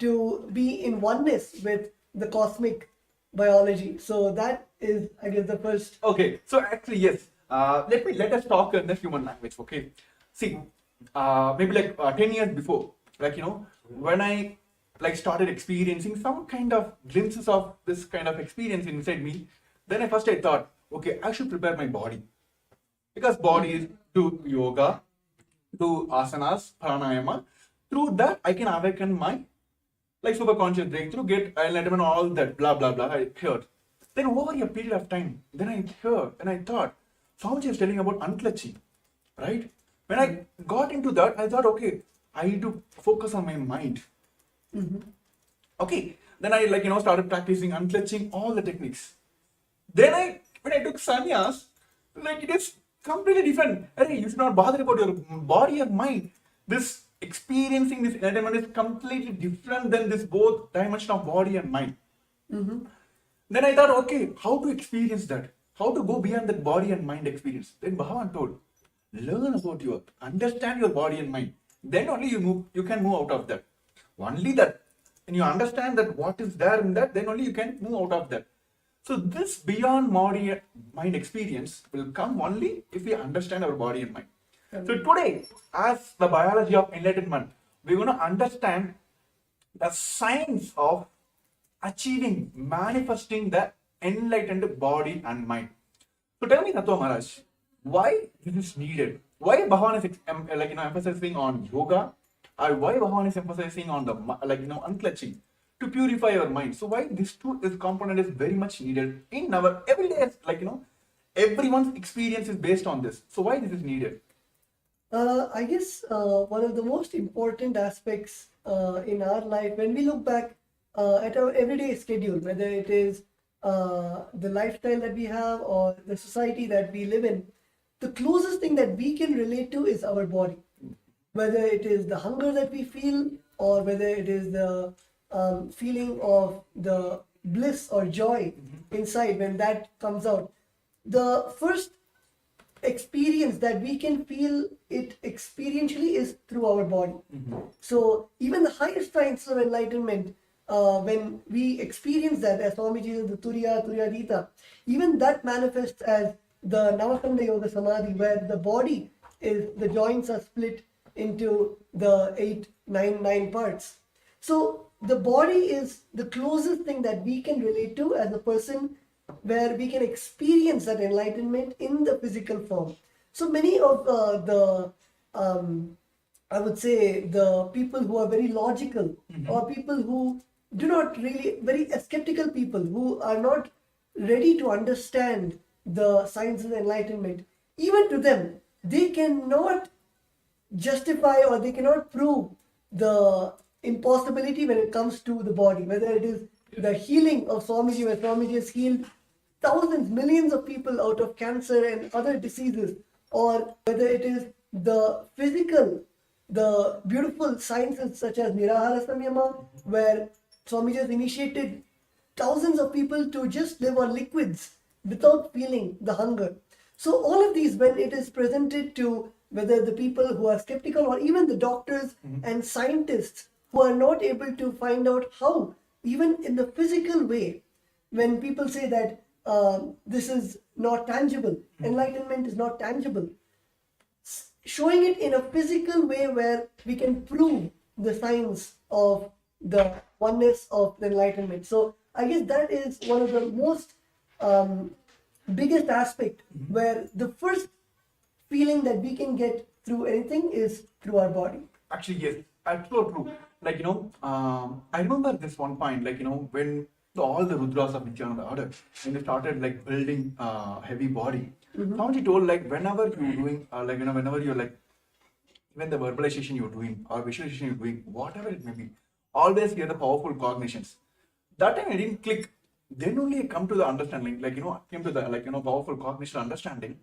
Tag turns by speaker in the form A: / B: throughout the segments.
A: to be in oneness with the cosmic biology. So that is, I guess, the first.
B: Okay, so actually yes. Let us talk in the human language. Okay, see, maybe like 10 years before, like when I like started experiencing some kind of glimpses of this kind of experience inside me, then I thought, okay, I should prepare my body, because body is do yoga, do asanas, pranayama. Through that, I can awaken my like superconscious breakthrough, get enlightenment, all that blah blah blah. I heard. Then over a period of time, then I heard and I thought, Swamiji is telling about unclutching, right? When I got into that, I thought, okay, I need to focus on my mind. Okay, then I started practicing unclutching all the techniques. Then when I took sannyas, like it is completely different. Hey, you should not bother about your body or mind. This experiencing this enlightenment is completely different than this both dimension of body and mind. Then I thought, okay, how to experience that? How to go beyond that body and mind experience? Then Bhagavan told, learn about understand your body and mind. Then only you can move out of that. Only that. And you understand that what is there in that, then only you can move out of that. So this beyond body mind experience will come only if we understand our body and mind. So today, as the biology of enlightenment, we're going to understand the science of achieving, manifesting the enlightened body and mind. So tell me, Natwa Maharaj, why this is needed? Why Bhagavan is emphasizing on yoga, or why Bhagavan is emphasizing on the unclutching to purify our mind? So why this component is very much needed in our everyday, everyone's experience is based on this. So why this is needed?
A: I guess one of the most important aspects in our life, when we look back at our everyday schedule, whether it is the lifestyle that we have or the society that we live in, the closest thing that we can relate to is our body. Whether it is the hunger that we feel, or whether it is the feeling of the bliss or joy inside when that comes out. The first experience that we can feel it experientially is through our body. So even the highest science of enlightenment, when we experience that, as Swamiji says, the Turyadita, even that manifests as the Navakanda Yoga Samadhi, where the body is, the joints are split into the 9 parts. So the body is the closest thing that we can relate to as a person, where we can experience that enlightenment in the physical form. So many of I would say, the people who are very logical, or people who do not really, very skeptical people who are not ready to understand the science of enlightenment, even to them, they cannot justify or they cannot prove the impossibility when it comes to the body, whether it is the healing of Swamiji, where Swamiji has healed thousands, millions of people out of cancer and other diseases, or whether it is the physical, the beautiful sciences such as Nirahara Samyama, where Swamiji has initiated thousands of people to just live on liquids without feeling the hunger. So all of these, when it is presented to whether the people who are skeptical or even the doctors and scientists who are not able to find out how, even in the physical way, when people say that this is not tangible, enlightenment is not tangible, showing it in a physical way where we can prove the science of the oneness of the enlightenment. So I guess that is one of the most biggest aspect, where the first feeling that we can get through anything is through our body.
B: Actually, yes, that's so true. I remember this one point, when all the Rudras of Nithyananda order, when they started building heavy body, Swamiji told whenever you're doing, whenever you're even the verbalization you're doing or visualization you're doing, whatever it may be, always get the powerful cognitions. That time I didn't click. Then only I come to the understanding, came to the powerful cognition understanding.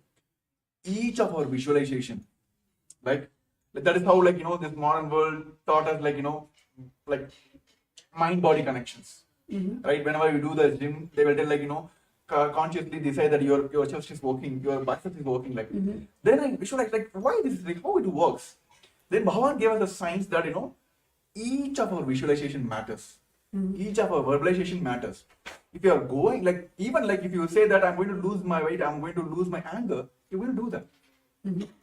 B: Each of our visualization, that is how this modern world taught us mind-body connections. Right? Whenever you do the gym, they will tell consciously decide that your chest is working, your bicep is working. Then I visualize why this is how it works. Then Bhagavan gave us the science that each of our visualization matters. Each of our verbalization matters. If you are going, like, even like if you say that I'm going to lose my weight, I'm going to lose my anger, you will do that.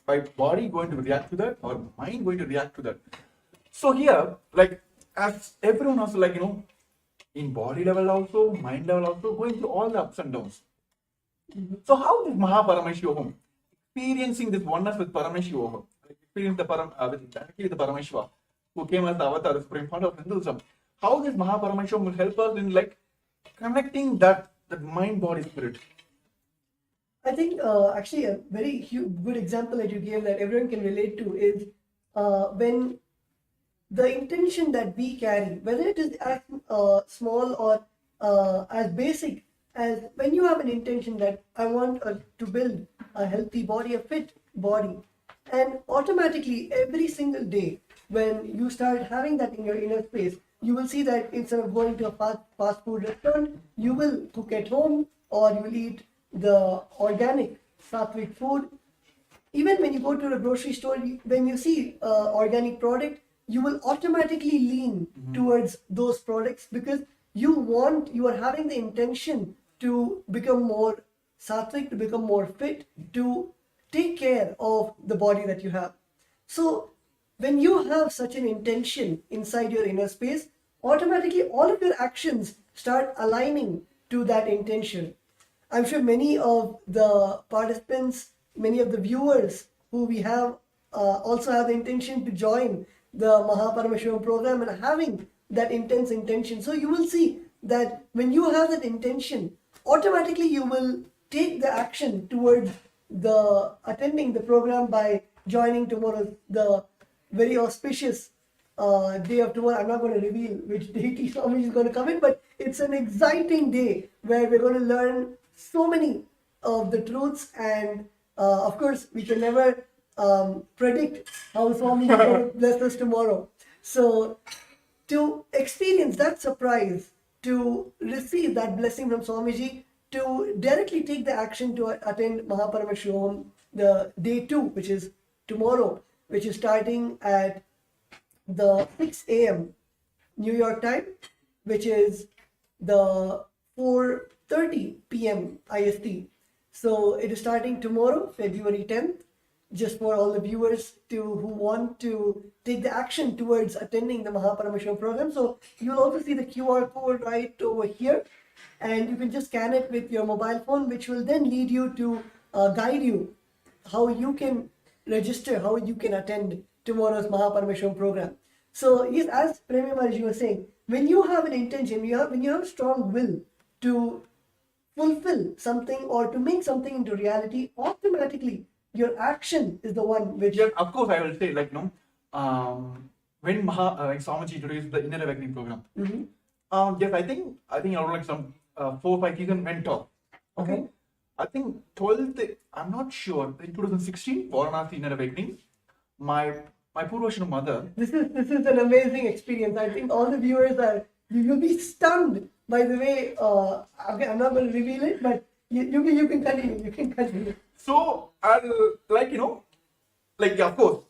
B: My body going to react to that, or mind going to react to that. So here, like, as everyone also, like, in body level also, mind level also, going through all the ups and downs. So how is Mahaparameshivam experiencing this oneness with Paramashivam, experience the directly with the Paramashiva, who came as the avatar, the supreme part of Hinduism? How this Mahaparameshivam will help us in like connecting that mind, body, spirit?
A: I think actually a very good example that you gave that everyone can relate to is when the intention that we carry, whether it is as small or as basic as when you have an intention that I want to build a healthy body, a fit body, and automatically every single day when you start having that in your inner space, you will see that instead of going to a fast food restaurant, you will cook at home or you will eat the organic sattvic food. Even when you go to the grocery store, when you see organic product, you will automatically lean towards those products because you are having the intention to become more sattvic, to become more fit, to take care of the body that you have. So when you have such an intention inside your inner space, automatically all of your actions start aligning to that intention. I'm sure many of the participants, many of the viewers who we have also have the intention to join the Mahaparameshivam program and having that intense intention. So you will see that when you have that intention, automatically you will take the action towards the attending the program by joining tomorrow, the very auspicious day of tomorrow. I'm not going to reveal which deity Swami is going to come in, but it's an exciting day where we're going to learn so many of the truths, and of course we can never predict how Swami is going to bless us tomorrow. So to experience that surprise, to receive that blessing from Swamiji, to directly take the action to attend Mahaparameshivam, the day 2, which is tomorrow, which is starting at the 6 a.m. New York time, which is the 4:30 p.m. IST. So it is starting tomorrow, February 10th, just for all the viewers who want to take the action towards attending the Mahaparameshivam program. So you'll also see the QR code right over here, and you can just scan it with your mobile phone, which will then lead you to guide you how you can register, how you can attend tomorrow's Mahaparameshivam program. So yes, as Premi Maharaj was saying, when you have an intention, when you have strong will to fulfill something or to make something into reality, automatically your action is the one which...
B: Yeah, of course, I will say, like, when Swamiji introduced the Inner Awakening program, yes, I think around like some 4 or 5 season went off. Okay. I think 12th, I'm not sure, in 2016, Varanasi Inner Awakening, my Purvashana mother.
A: This is an amazing experience. I think all the viewers you'll be stunned by the way, okay, I'm not going to reveal it, but you can continue. You can continue.
B: So, of course,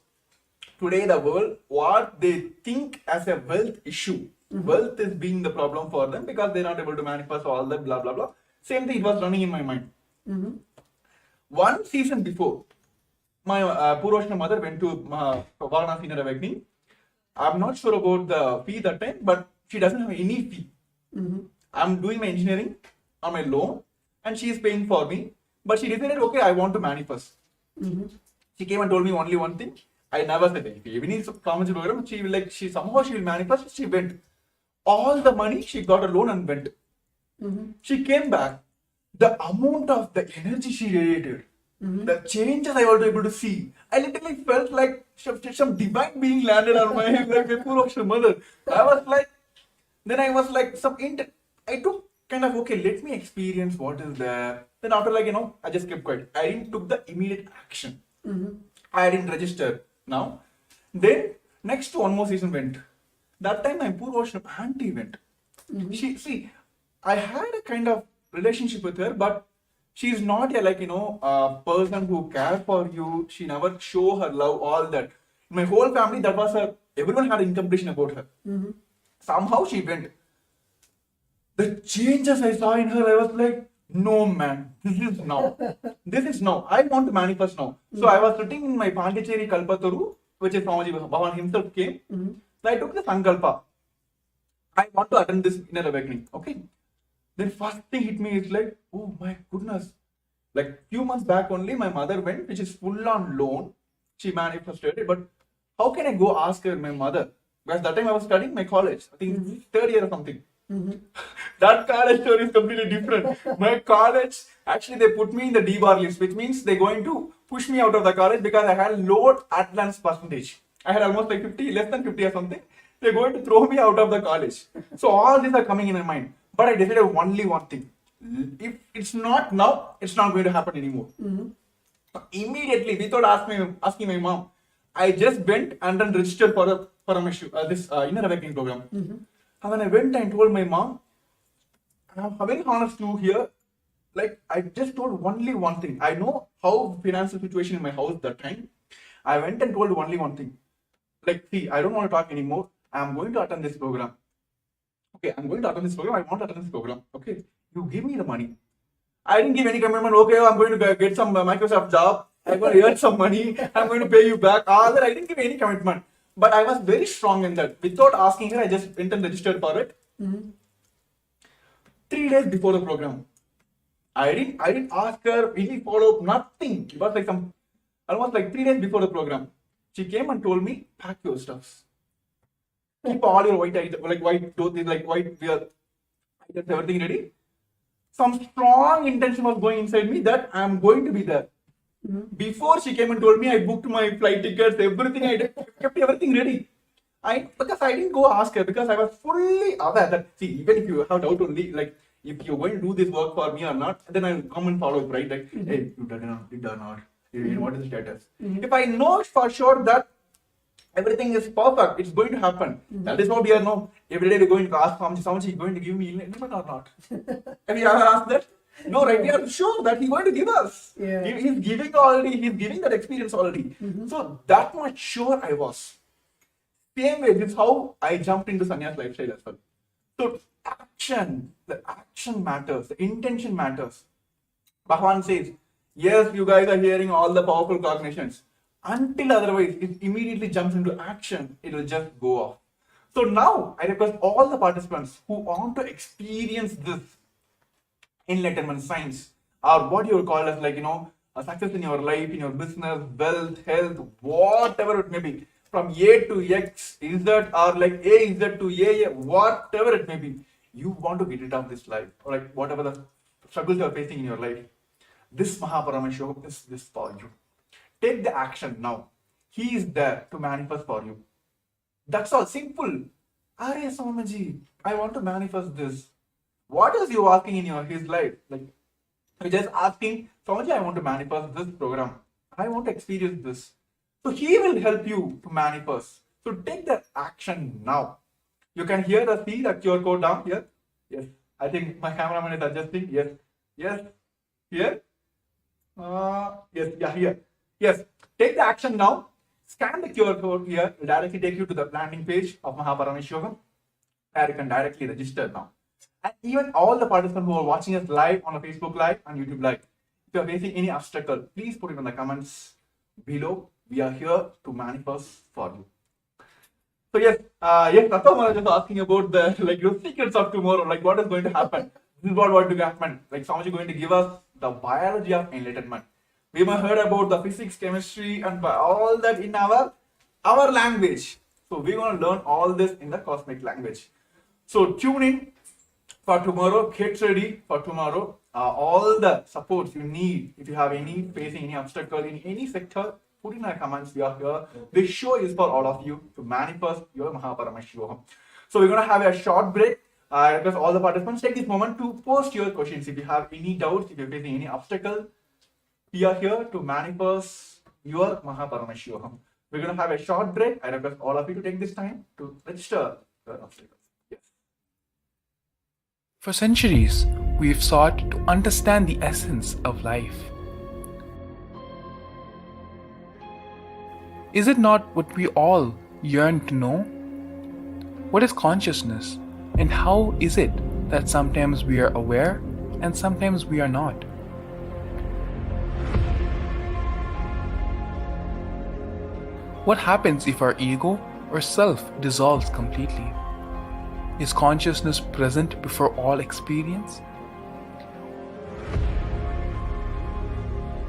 B: today the world, what they think as a wealth issue, wealth is being the problem for them because they're not able to manifest all that, blah, blah, blah. Same thing, it was running in my mind. One season before, my Purvashana mother went to Varanasi Inner Awakening. I'm not sure about the fee that time, but she doesn't have any fee. I'm doing my engineering on my loan, and she is paying for me. But she decided, okay, I want to manifest. She came and told me only one thing. I never said anything. Even in Kamaji program, she will manifest. She went. All the money, she got a loan and went. She came back. The amount of the energy she radiated, the changes I was able to see, I literally felt like some divine being landed on my head, like my Purvashana mother. I was like, I took kind of, okay, let me experience what is there. Then after, I just kept quiet. I didn't took the immediate action. I didn't register now. Then next one more season went. That time my Purvashana auntie went. I had a kind of relationship with her, but she's not a person who cares for you. She never show her love, all that. My whole family, that was her. Everyone had incompletion about her. Somehow she went. The changes I saw in her, I was like, no man, this is now. This is now. I want to manifest now. So I was sitting in my Pondicherry Kalpataru, which is Swamiji Bhavan himself came. So I took the Sankalpa. I want to attend this inner awakening. Okay. Then first thing hit me is like, oh my goodness. Like few months back only, my mother went, which is full on loan. She manifested it, but how can I go ask her, my mother? Because that time I was studying my college, I think third year or something. That college story is completely different. My college, actually they put me in the D-bar list, which means they're going to push me out of the college because I had low attendance percentage. I had almost like 50, less than 50 or something. They're going to throw me out of the college. So all these are coming in my mind. But I decided only one thing. If it's not now, it's not going to happen anymore. Immediately, without asking my mom, I just went and then registered for a Paramashivam, this inner awakening program. And when I went and told my mom, I'm very honest to here, like I just told only one thing. I know how financial situation in my house that time. I went and told only one thing. Like, see, I don't want to talk anymore. I'm going to attend this program. Okay, I'm going to attend this program. I want to attend this program. Okay, you give me the money. I didn't give any commitment. Okay, I'm going to get some Microsoft job. I'm going to earn some money. I'm going to pay you back. All that I didn't give any commitment. But I was very strong in that. Without asking her, I just went and registered for it. 3 days before the program, I didn't ask her any follow up, nothing. It was like almost like 3 days before the program. She came and told me, pack your stuffs. Keep all your white items, like white clothes, like white wear items, everything ready. Some strong intention was going inside me that I am going to be there. Before she came and told me, I booked my flight tickets, everything. I kept everything ready. Because I didn't go ask her because I was fully aware that, see, even if you have doubt only, like if you're going to do this work for me or not, then I'll come and follow it, right? Like, hey, you did not. What is the status? If I know for sure that everything is perfect, it's going to happen. That is what we are now. Every day we're going to ask Swamiji, is going to give me enlightenment or not? Have you ever asked that? No, right? We are sure that he's going to give us.
A: Yeah.
B: He's giving already. He's giving that experience already. So that much sure I was. Same way, this is how I jumped into sannyas lifestyle as well. So the action matters. The intention matters. Bhagavan says, yes, you guys are hearing all the powerful cognitions. Until otherwise, it immediately jumps into action. It will just go off. So now, I request all the participants who want to experience this enlightenment science, or what you call as like, a success in your life, in your business, wealth, health, whatever it may be, from A to X, is that, or like A is that to A, whatever it may be, you want to get rid of this life, or like whatever the struggles you are facing in your life. This Paramashivam is this for you. Take the action now. He is there to manifest for you. That's all. Simple. Are Swamiji, I want to manifest this. What is you asking in his life? Like, you're just asking, Swamiji, I want to manifest this program. I want to experience this. So he will help you to manifest. So take the action now. You can see the QR code down here. Yes. I think my cameraman is adjusting. Yes. Yes. Here. Yes. Yeah, here. Yes. Take the action now. Scan the QR code here. It will directly take you to the landing page of Paramashivam. Where you can directly register now. And even all the participants who are watching us live on a Facebook Live and YouTube Live, if you are facing any obstacle, please put it in the comments below. We are here to manifest for you. So yes, Ratha Maharaj is asking about the secrets of tomorrow, like what is going to happen. This is what going to happen. Like Swamiji is going to give us the biology of enlightenment. We have heard about the physics, chemistry, and all that in our language. So we're going to learn all this in the cosmic language. So tune in for tomorrow. Get ready for tomorrow. All the supports you need, if you have facing any obstacle in any sector, put in the comments. We are here. This show is for all of you to manifest your Paramashivam. So we're going to have a short break. I request all the participants take this moment to post your questions. If you have any doubts, if you're facing any obstacle, we are here to manifest your Paramashivam. We're going to have a short break. I request all of you to take this time to register your obstacles. Yes.
C: For centuries, we've sought to understand the essence of life. Is it not what we all yearn to know? What is consciousness, and how is it that sometimes we are aware and sometimes we are not? What happens if our ego or self dissolves completely? Is consciousness present before all experience?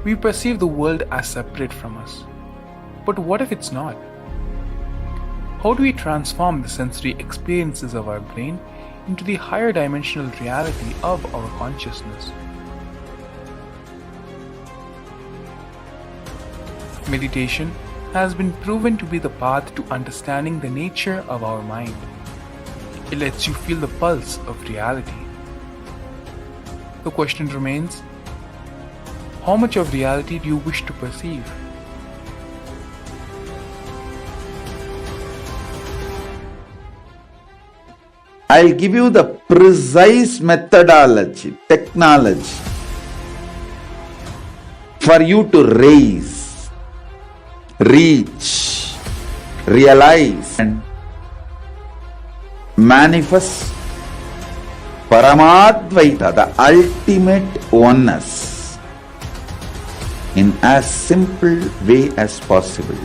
C: We perceive the world as separate from us. But what if it's not? How do we transform the sensory experiences of our brain into the higher dimensional reality of our consciousness? Meditation has been proven to be the path to understanding the nature of our mind. It lets you feel the pulse of reality. The question remains, how much of reality do you wish to perceive?
D: I'll give you the precise methodology, technology for you to raise, reach, realize and manifest Paramadvaita, the ultimate oneness, in as simple way as possible.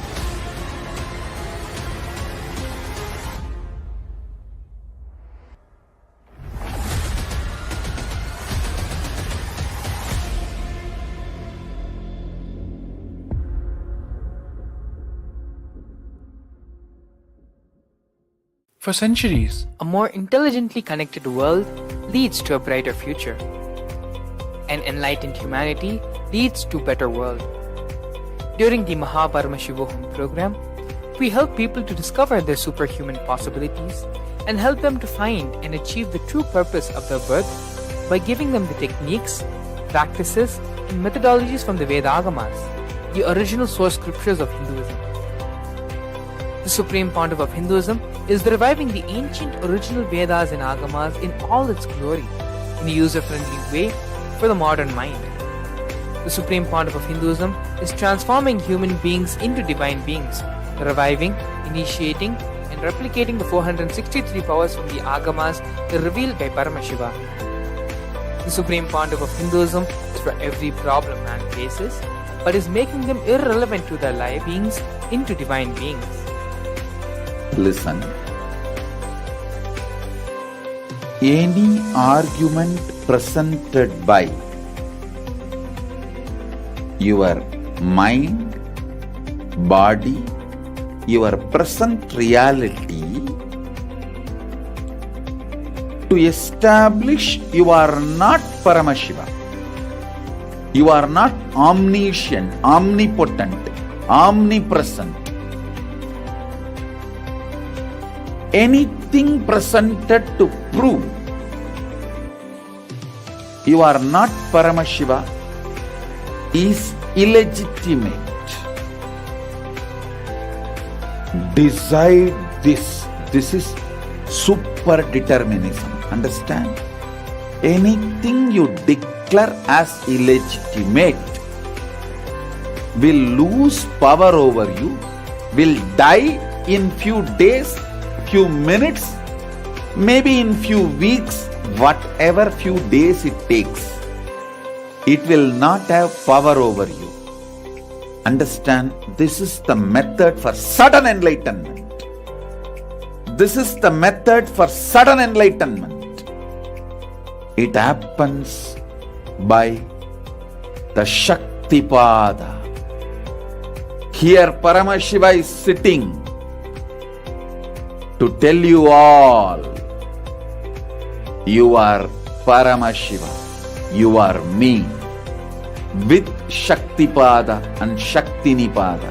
C: For centuries,
E: A more intelligently connected world leads to a brighter future. An enlightened humanity leads to a better world. During the Paramashivam program, we help people to discover their superhuman possibilities and help them to find and achieve the true purpose of their birth by giving them the techniques, practices, and methodologies from the Vedagamas, the original source scriptures of Hinduism. The Supreme Pontiff of Hinduism is reviving the ancient original Vedas and Agamas in all its glory, in a user-friendly way for the modern mind. The Supreme Pontiff of Hinduism is transforming human beings into divine beings, reviving, initiating, and replicating the 463 powers from the Agamas revealed by Paramashivam. The Supreme Pontiff of Hinduism is for every problem man faces, but is making them irrelevant to their life beings into divine beings.
D: Listen. Any argument presented by your mind, body, your present reality to establish you are not Paramashiva, you are not omniscient, omnipotent, omnipresent. Anything presented to prove you are not Paramashiva is illegitimate. Decide this. This is super determinism. Understand? Anything you declare as illegitimate will lose power over you, will die in few days, few minutes, maybe in few weeks, whatever few days it takes. It will not have power over you. Understand, this is the method for sudden enlightenment. This is the method for sudden enlightenment. It happens by the Shaktipada. Here Paramashiva is sitting to tell you all, you are Paramashiva, you are me, with Shaktipada and Shaktinipada.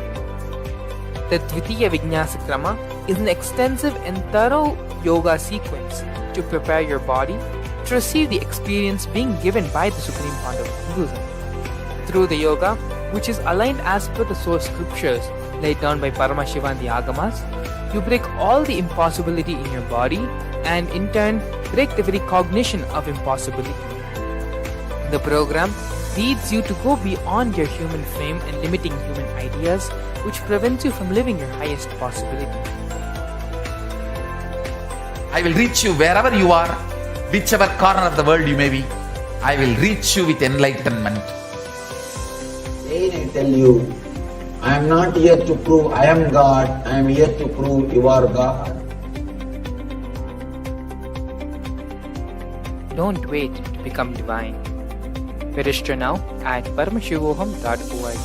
E: The Dvitiya Vijnasa Krama is an extensive and thorough yoga sequence to prepare your body to receive the experience being given by the Supreme Pontiff of Hinduism. Through the yoga, which is aligned as per the source scriptures laid down by Paramashiva and the Agamas, you break all the impossibility in your body and in turn break the very cognition of impossibility. In the program, leads you to go beyond your human frame and limiting human ideas, which prevents you from living your highest possibility.
D: I will reach you wherever you are, whichever corner of the world you may be. I will reach you with enlightenment.
F: Again I tell you, I am not here to prove I am God, I am here to prove you are God.
E: Don't wait to become divine. Register now at paramashivoham.org.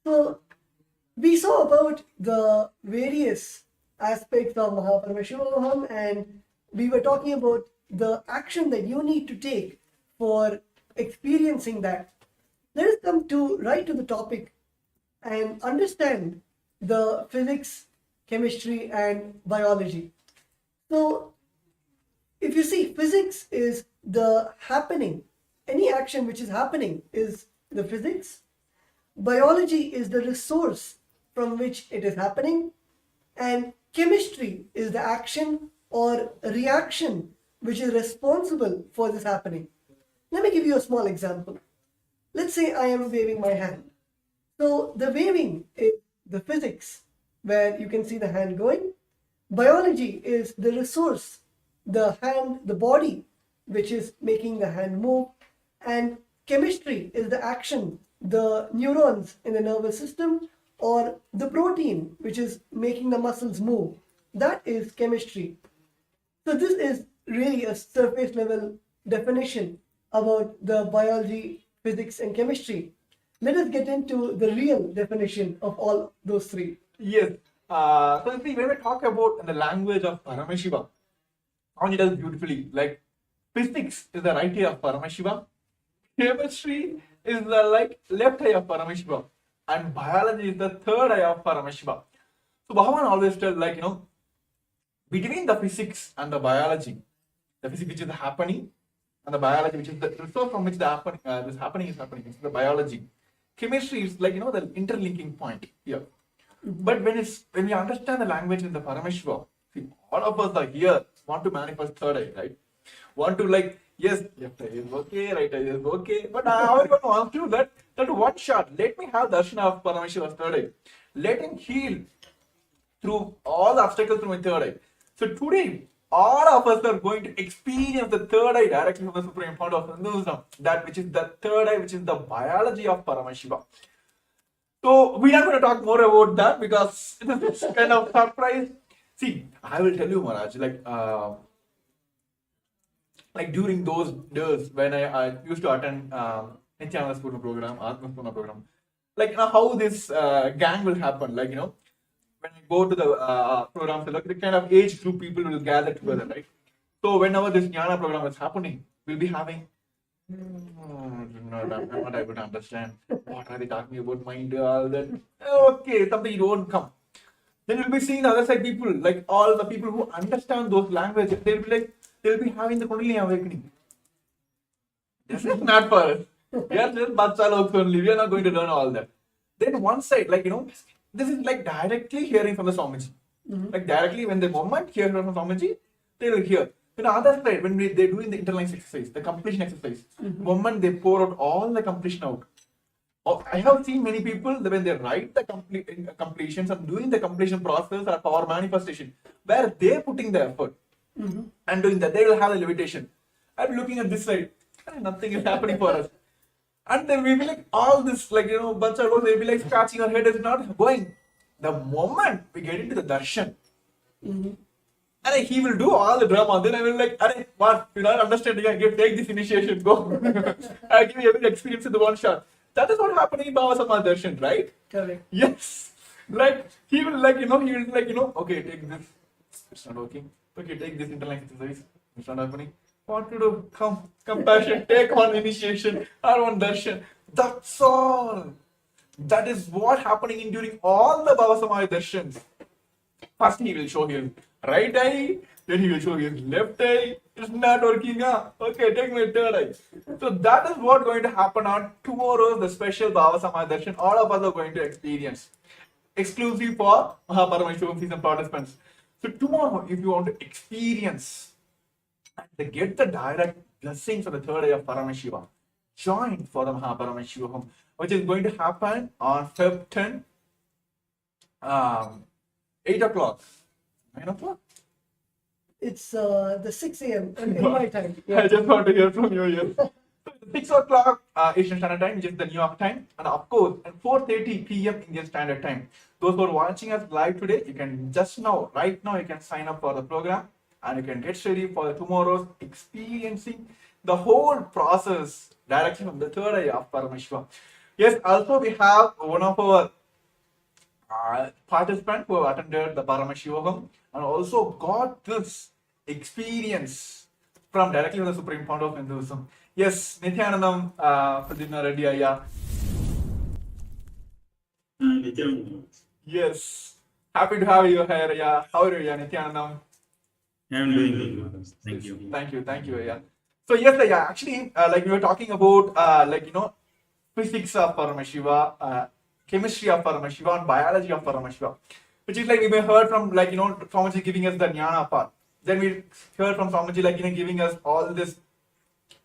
A: So we saw about the various aspects of Paramashivam, and we were talking about the action that you need to take for experiencing that. Let us come to right to the topic and understand the physics, chemistry, and biology. So if you see, physics is the happening. Any action which is happening is the physics. Biology is the resource from which it is happening, and chemistry is the action or reaction which is responsible for this happening. Let me give you a small example. Let's say I am waving my hand. So the waving is the physics, where you can see the hand going. Biology is the resource, the hand, the body, which is making the hand move. And chemistry is the action, the neurons in the nervous system, or the protein which is making the muscles move. That is chemistry. So this is really a surface level definition about the biology, physics, and chemistry. Let us get into the real definition of all those three.
B: Yes. So you see, when we talk about in the language of Paramashiva, Anya does beautifully. Like physics is the right eye of Paramashiva, chemistry is the left eye of Paramashiva, and biology is the third eye of Paramashiva. So Bhagavan always tells between the physics and the biology, the physics which is happening and the biology which is the resource from which this happening is happening, it's the biology. Chemistry is the interlinking point here. But when we understand the language in the Paramashiva, see, all of us are here, want to manifest third eye, right? Want to yes, left eye is okay, right eye is okay, but I want to that one shot. Let me have darshan of Paramashiva's third eye. Let him heal through all the obstacles through my third eye. So today, all of us are going to experience the third eye directly from the Supreme Fount of Hinduism, that which is the third eye, which is the biology of Paramashiva. So we are going to talk more about that because it is kind of surprise. See, I will tell you, Maharaj, during those days when I used to attend Nithyananda's program, Atma's program, how this gang will happen, when I go to the program, the kind of age group people will gather together, right? So whenever this Jnana program is happening, we'll be having no, I'm not able to understand. What are they talking about? Mind, all that. Okay, something you won't come. Then you'll be seeing the other side people, all the people who understand those languages, they'll be having the Kundalini awakening. This is not for us. We are just Bacha Loks only. We are not going to learn all that. Then one side, this is directly hearing from the Swamiji. Directly when the moment hear from Swamiji, they will hear. On the other side, when they're doing the interlining exercise, the completion exercise, moment they pour out all the completion out. I have seen many people when they write the completions and doing the completion process or power manifestation, where they're putting the effort and doing that, they will have the levitation. I'm looking at this side, and nothing is happening for us. And then we'll be all this, they'll be scratching our head, is not going. The moment we get into the darshan, and he will do all the drama. Then I will what? You not understanding? Take this initiation, go. I'll give you every experience in the one shot. That is what happened in Baba Sama Darshan, right?
A: Correct.
B: Yes. He will okay, take this. It's not working. Okay, take this interlining exercise. It's not happening. What to do? Come, compassion, take one initiation or one darshan. That's all. That is what happening during all the Baba Sama Darshans. First he will show his right eye, then he will show his left eye. It's not working. Okay, take my third eye. So that is what going to happen on tomorrow's the special Baba Sama Darshan. All of us are going to experience. Exclusive for Paramashivam season participants. So tomorrow, if you want to experience and get the direct blessings of the third eye of Paramashiva, join for the Mahaparamashivaham, which is going to happen on Feb 10, 8 o'clock, 9 o'clock.
A: It's the 6 a.m. in my time.
B: I just want to hear from you here. 6 o'clock Eastern Standard Time, which is the New York time, and of course at 4:30 p.m. Indian Standard Time. Those who are watching us live today, you can just now, right now, you can sign up for the program and you can get ready for the tomorrow's experiencing the whole process directly from the third eye of Paramashiva. Yes, also we have one of our participants who have attended the Paramashivam and also got this experience from directly from the Supreme Founder of Hinduism. Yes, Nithyanandam Pradyumna Reddy Ayya.
G: Nithyananda.
B: Yes, happy to have you here. Yeah, how are you, Nithyanandam?
G: I am doing good, Maharaj. Thank you.
B: Thank you, yeah. So yes, yeah, actually, like we were talking about, physics of Paramashiva, chemistry of Paramashiva, and biology of Paramashiva, which is like we may heard from Swamiji giving us the jnana part. Then we heard from Swamiji giving us all this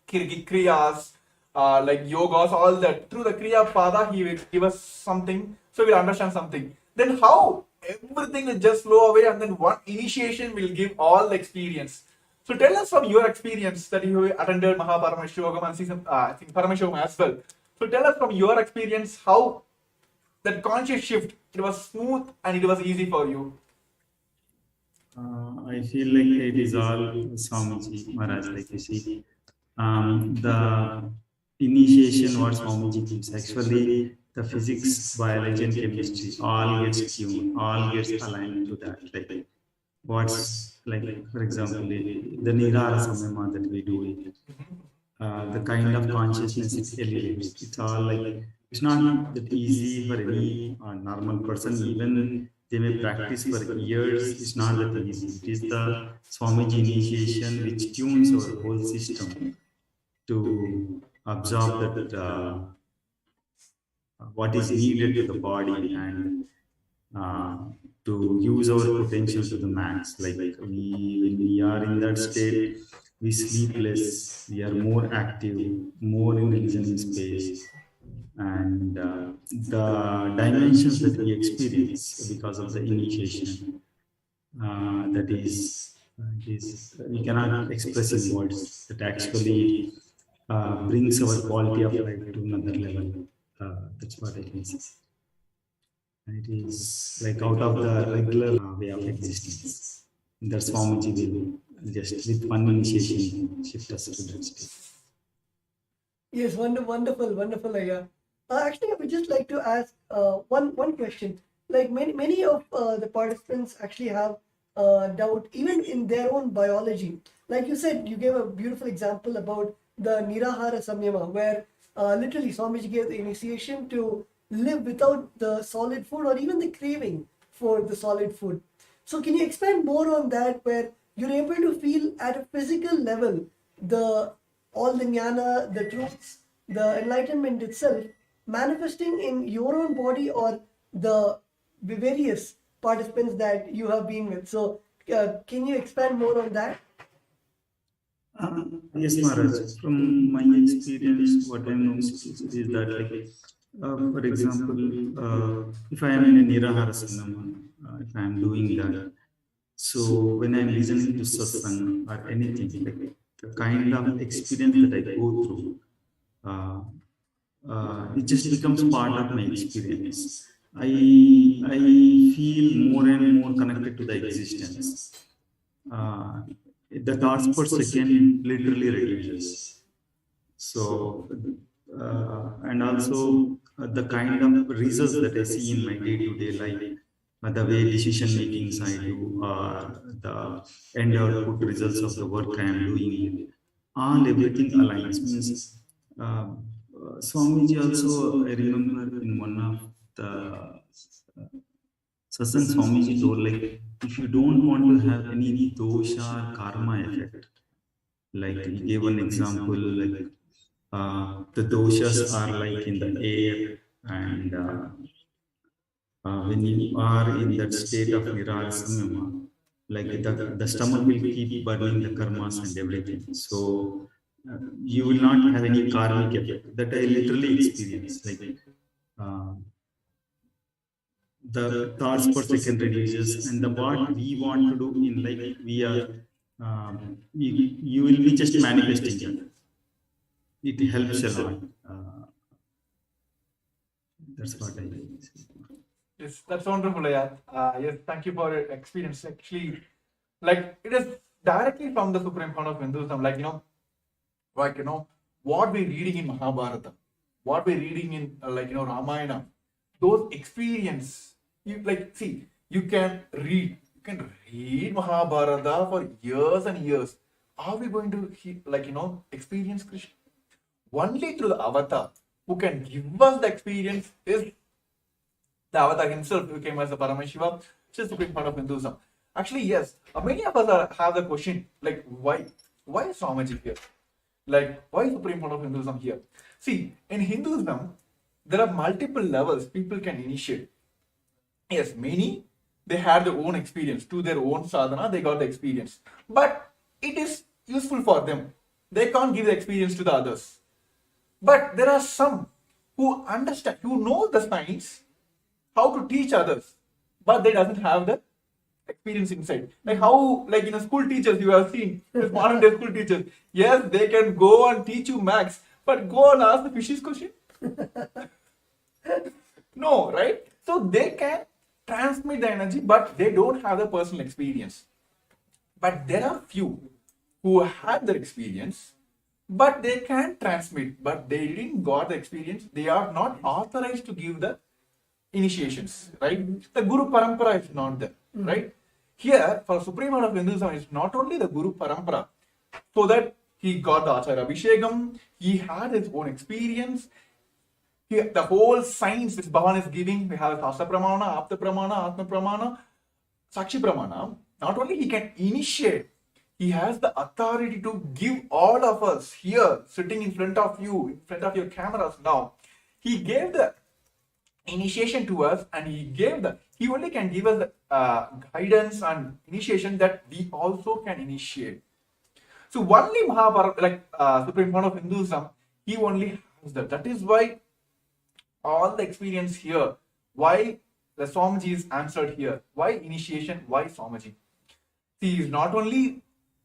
B: kriyas, yogas, all that. Through the kriya pada, he will give us something, so we'll understand something. Then how everything will just flow away, and then one initiation will give all the experience. So tell us from your experience that you attended Mahaparamashivagam and season, I think Paramashivam as well. So tell us from your experience how that conscious shift, it was smooth and it was easy for you.
G: I feel like it is all Swamiji Maharaj, like you see. The initiation what Swamiji gives, actually the physics, biology and chemistry all gets tuned, all gets aligned to that. Like what's like, for example, the Nirara Samyama that we do, the kind of consciousness it elevates. It's all like, it's not that easy for any normal person. Even they may practice for years. It's not that easy. It is the Swamiji initiation which tunes our whole system to absorb that what is needed to the body and to use our potential to the max. Like when we are in that state, we sleep less, we are more active, more in the listening space, and the dimensions that we experience because of the initiation, that is we cannot express in words. That actually brings our quality of life to another level. That's what I can say. It is like out of the regular way of existence. That's Swamiji will just with one initiation shift us to that state.
A: Yes, wonderful, Ayya. Actually, I would just like to ask one question. Like many of the participants actually have doubt even in their own biology. Like you said, you gave a beautiful example about the Nirahara Samyama, where literally Swamiji gave the initiation to live without the solid food or even the craving for the solid food. So can you expand more on that, where you're able to feel at a physical level all the jnana, the truths, the enlightenment itself manifesting in your own body or the various participants that you have been with? So can you expand more on that?
G: Yes, Maharaj. From my experience, what I know is that, like, for example, if I am in a Nirahara Sanama, if I am doing that, so when I am listening to satsang or anything, like the kind of experience that I go through, it just becomes part of my experience. I feel more and more connected to the existence. The thoughts per second literally reduces. So, and also the kind of results that I see in my day-to-day life, the way decision makings I do, the end output results of the work I am doing, everything aligns. Means Swamiji also, I remember in one of the satsang, Swamiji told, like, if you don't want to have any dosha or karma effect, like he gave an example, like the doshas are like in the air, and when you are in that state of Nirara Samyama, like the stomach will keep burning the karmas and everything. So you will not have any karmic effect. That I literally experience. Like uh, the thoughts per second reduces, and the what we want to do in life, we are you will be just manifesting that. It helps a lot. That's what I say.
B: Yes, that's wonderful, yeah. Yes, thank you for your experience. Actually, like it is directly from the supreme fount of Hinduism. What we're reading in Mahabharata, what we're reading in Ramayana, those experience. You can read Mahabharata for years and years. Are we going to experience Krishna? Only through the avatar who can give us the experience is the avatar himself, who came as the Paramashivam, which is the supreme part of Hinduism. Actually, yes, many of us have the question like, why is Swamiji here? Like, why is supreme part of Hinduism here? See, in Hinduism, there are multiple levels people can initiate. Yes, many they had their own experience to their own sadhana, they got the experience, but it is useful for them. They can't give the experience to the others. But there are some who understand, who know the science, how to teach others, but they doesn't have the experience inside. Like how, like in a school teachers you have seen, this modern day school teachers. Yes, they can go and teach you maths, but go and ask the fishes question. No, right? So they can transmit the energy, but they don't have the personal experience. But there are few who have the experience, but they can transmit, but they didn't got the experience. They are not authorized to give the initiations, right? The Guru Parampara is not there, right? Here, for Supreme Lord of Hinduism, it's not only the Guru Parampara, so that he got the Acharya Abhishekam, he had his own experience. The whole science which Bhavan is giving, we have Shastra Pramana, Apta Pramana, Atma Pramana, Sakshi Pramana. Not only he can initiate, he has the authority to give all of us here, sitting in front of you, in front of your cameras now. He gave the initiation to us, and he only can give us the guidance and initiation that we also can initiate. So only Mahabharata, Supreme Fount of Hinduism, he only has that. That is why all the experience here, why the Swamiji is answered here, why initiation, why Swamiji. He is not only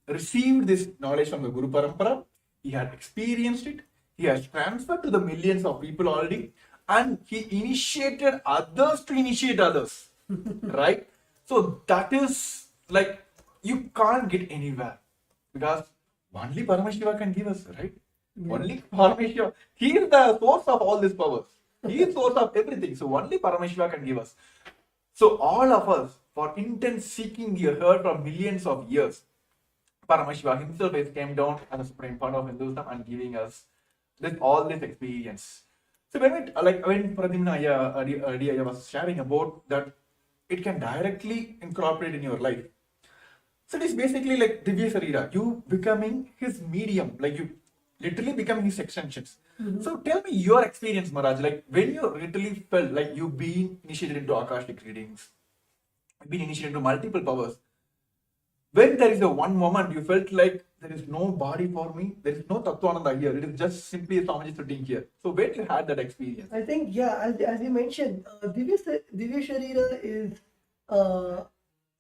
B: received this knowledge from the Guru Parampara, he had experienced it, he has transferred to the millions of people already, and he initiated others to initiate others. Right? So that is like, you can't get anywhere, because only Paramashiva can give us, right? Yeah. Only Paramashiva. He is the source of all these powers. He is source of everything. So only Paramashiva can give us. So all of us, for intense seeking, you heard from millions of years, Paramashiva himself has came down as a supreme fount of Hinduism and giving us all this experience. So when Pradimna earlier was sharing about that, it can directly incorporate in your life. So it is basically like Divya Sarira, you becoming his medium, like you literally becoming his extensions. Mm-hmm. So tell me your experience, Maharaj, like when you literally felt like you've been initiated into Akashic readings, been initiated into multiple powers. When there is a one moment you felt like there is no body for me, there is no Tattvananda here, it is just simply a Swamiji sitting here. So when you had that experience?
A: I think, yeah, as you mentioned, Divya Sharira is,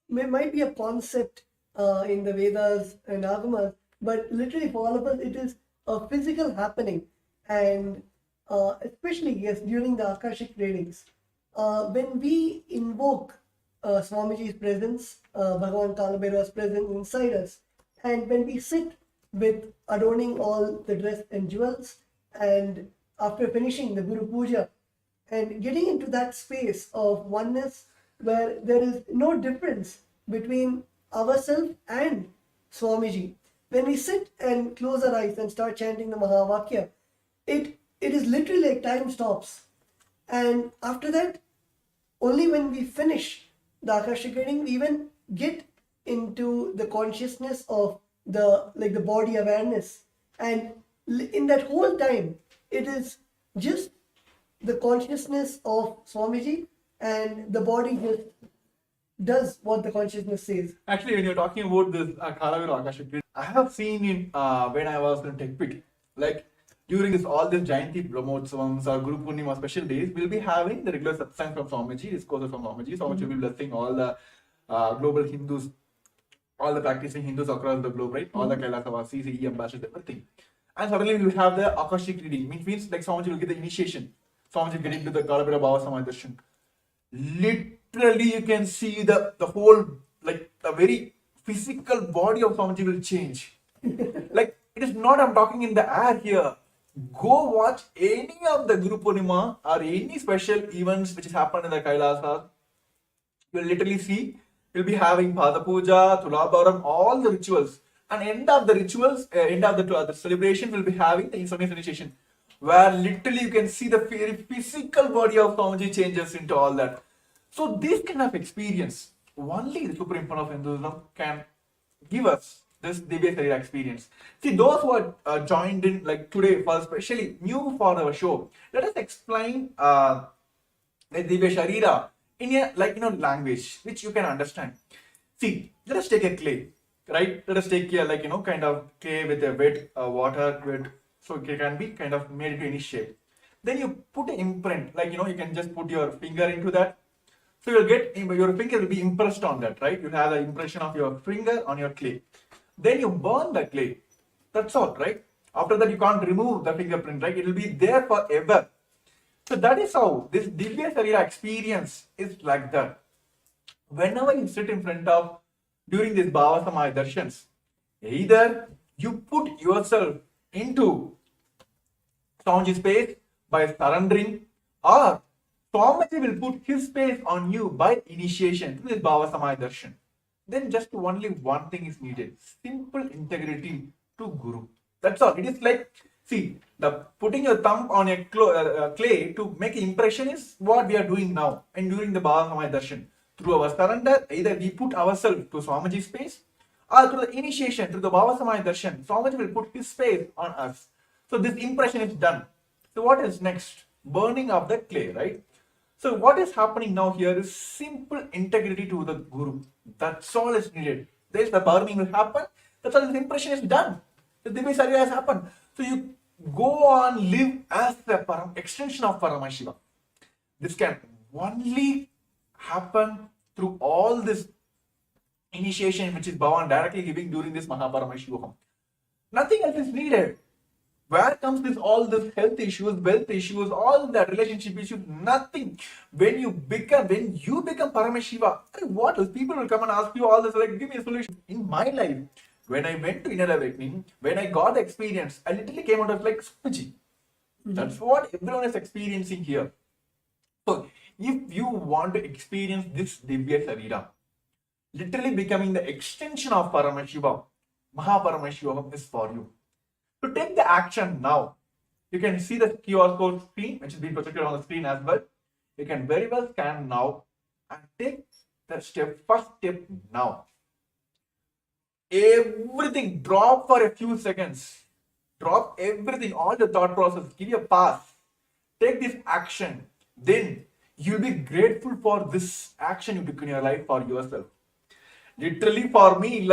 A: might be a concept in the Vedas and Agamas, but literally for all of us, it is a physical happening. And especially, yes, during the Akashic readings, when we invoke Swamiji's presence, Bhagavan Kalabhairava's presence inside us, and when we sit with adorning all the dress and jewels, and after finishing the Guru Puja, and getting into that space of oneness where there is no difference between ourselves and Swamiji. When we sit and close our eyes and start chanting the Mahavakya, it is literally like time stops. And after that, only when we finish the Akashic reading, we even get into the consciousness of the body awareness. And in that whole time, it is just the consciousness of Swamiji, and the body just does what the consciousness says.
B: Actually, when you're talking about this Kalaviru Akashic grid, I have seen in when I was in TechPit, like during this all these Jayanti Brahmotsavams or Guru Purnima special days, we'll be having the regular satsang from Swamiji, discourses from Swamiji. Swamiji will be blessing all the global Hindus, all the practicing Hindus across the globe, right? All the Kailasavasis, CE ambassadors, everything. And suddenly we will have the Akashic reading, which means like Swamiji will get the initiation. Swamiji will get into the Kalabira Bhava Samaya Darshan. Literally, you can see the whole, like the very physical body of Swamiji will change. Like, it is not I'm talking in the air here. Go watch any of the Guru Purnima or any special events which has happened in the Kailasa. You'll literally see, you'll be having Pada Puja, Tulabharam, all the rituals. And end of the rituals, end of the celebration, will be having the instrument initiation, where literally you can see the very physical body of Swamiji changes into all that. So this kind of experience, only the Supreme Fund of Hinduism can give us this Divya Sharira experience. See, those who are joined in like today, for especially new for our show, let us explain the Divya Sharira in a language which you can understand. See, let us take a clay, right? Let us take a kind of clay with a wet water, wet, so it can be kind of made into any shape. Then you put an imprint, you can just put your finger into that. So you'll get your finger will be impressed on that, right? You'll have the impression of your finger on your clay. Then you burn the clay. That's all, right? After that, you can't remove the fingerprint, right? It will be there forever. So that is how this Divya Sharira experience is like that. Whenever you sit in front of, during this Bhava Samaya Darshans, either you put yourself into Swamiji's space by surrendering, or Swamiji will put his space on you by initiation to this Bhava Samaya Darshan. Then just only one thing is needed: simple integrity to Guru. That's all. It is like, see, the putting your thumb on a clay to make an impression is what we are doing now. And during the Bhava Samaya Darshan, through our surrender, either we put ourselves to Swamiji's space, or through the initiation, through the Bhava Samaya Darshan, Swamiji will put his space on us. So this impression is done. So what is next? Burning of the clay, right? So what is happening now here is simple integrity to the Guru. That's all is needed. There's the burning will happen. That's all. This impression is done. The Divya Sharira has happened. So you go on, live as the extension of Paramashivam. This can only happen through all this initiation which is Bhavan directly giving during this Mahaparamashivaham. Nothing else is needed. Where comes this all this health issues, wealth issues, all that relationship issues? Nothing. When you become Paramashiva, what else? People will come and ask you all this, like, give me a solution. In my life, when I went to inner awakening, when I got the experience, I literally came out of like Swamiji. That's what everyone is experiencing here. So if you want to experience this Divya Sharira, literally becoming the extension of Paramashiva, Mahaparamashivaham is for you. To take the action now, you can see the QR code screen, which is being projected on the screen as well. You can very well scan now and take the first step now. Everything, drop for a few seconds. Drop everything, all the thought process, give you a pass. Take this action. Then you'll be grateful for this action you took in your life for yourself. Literally for me,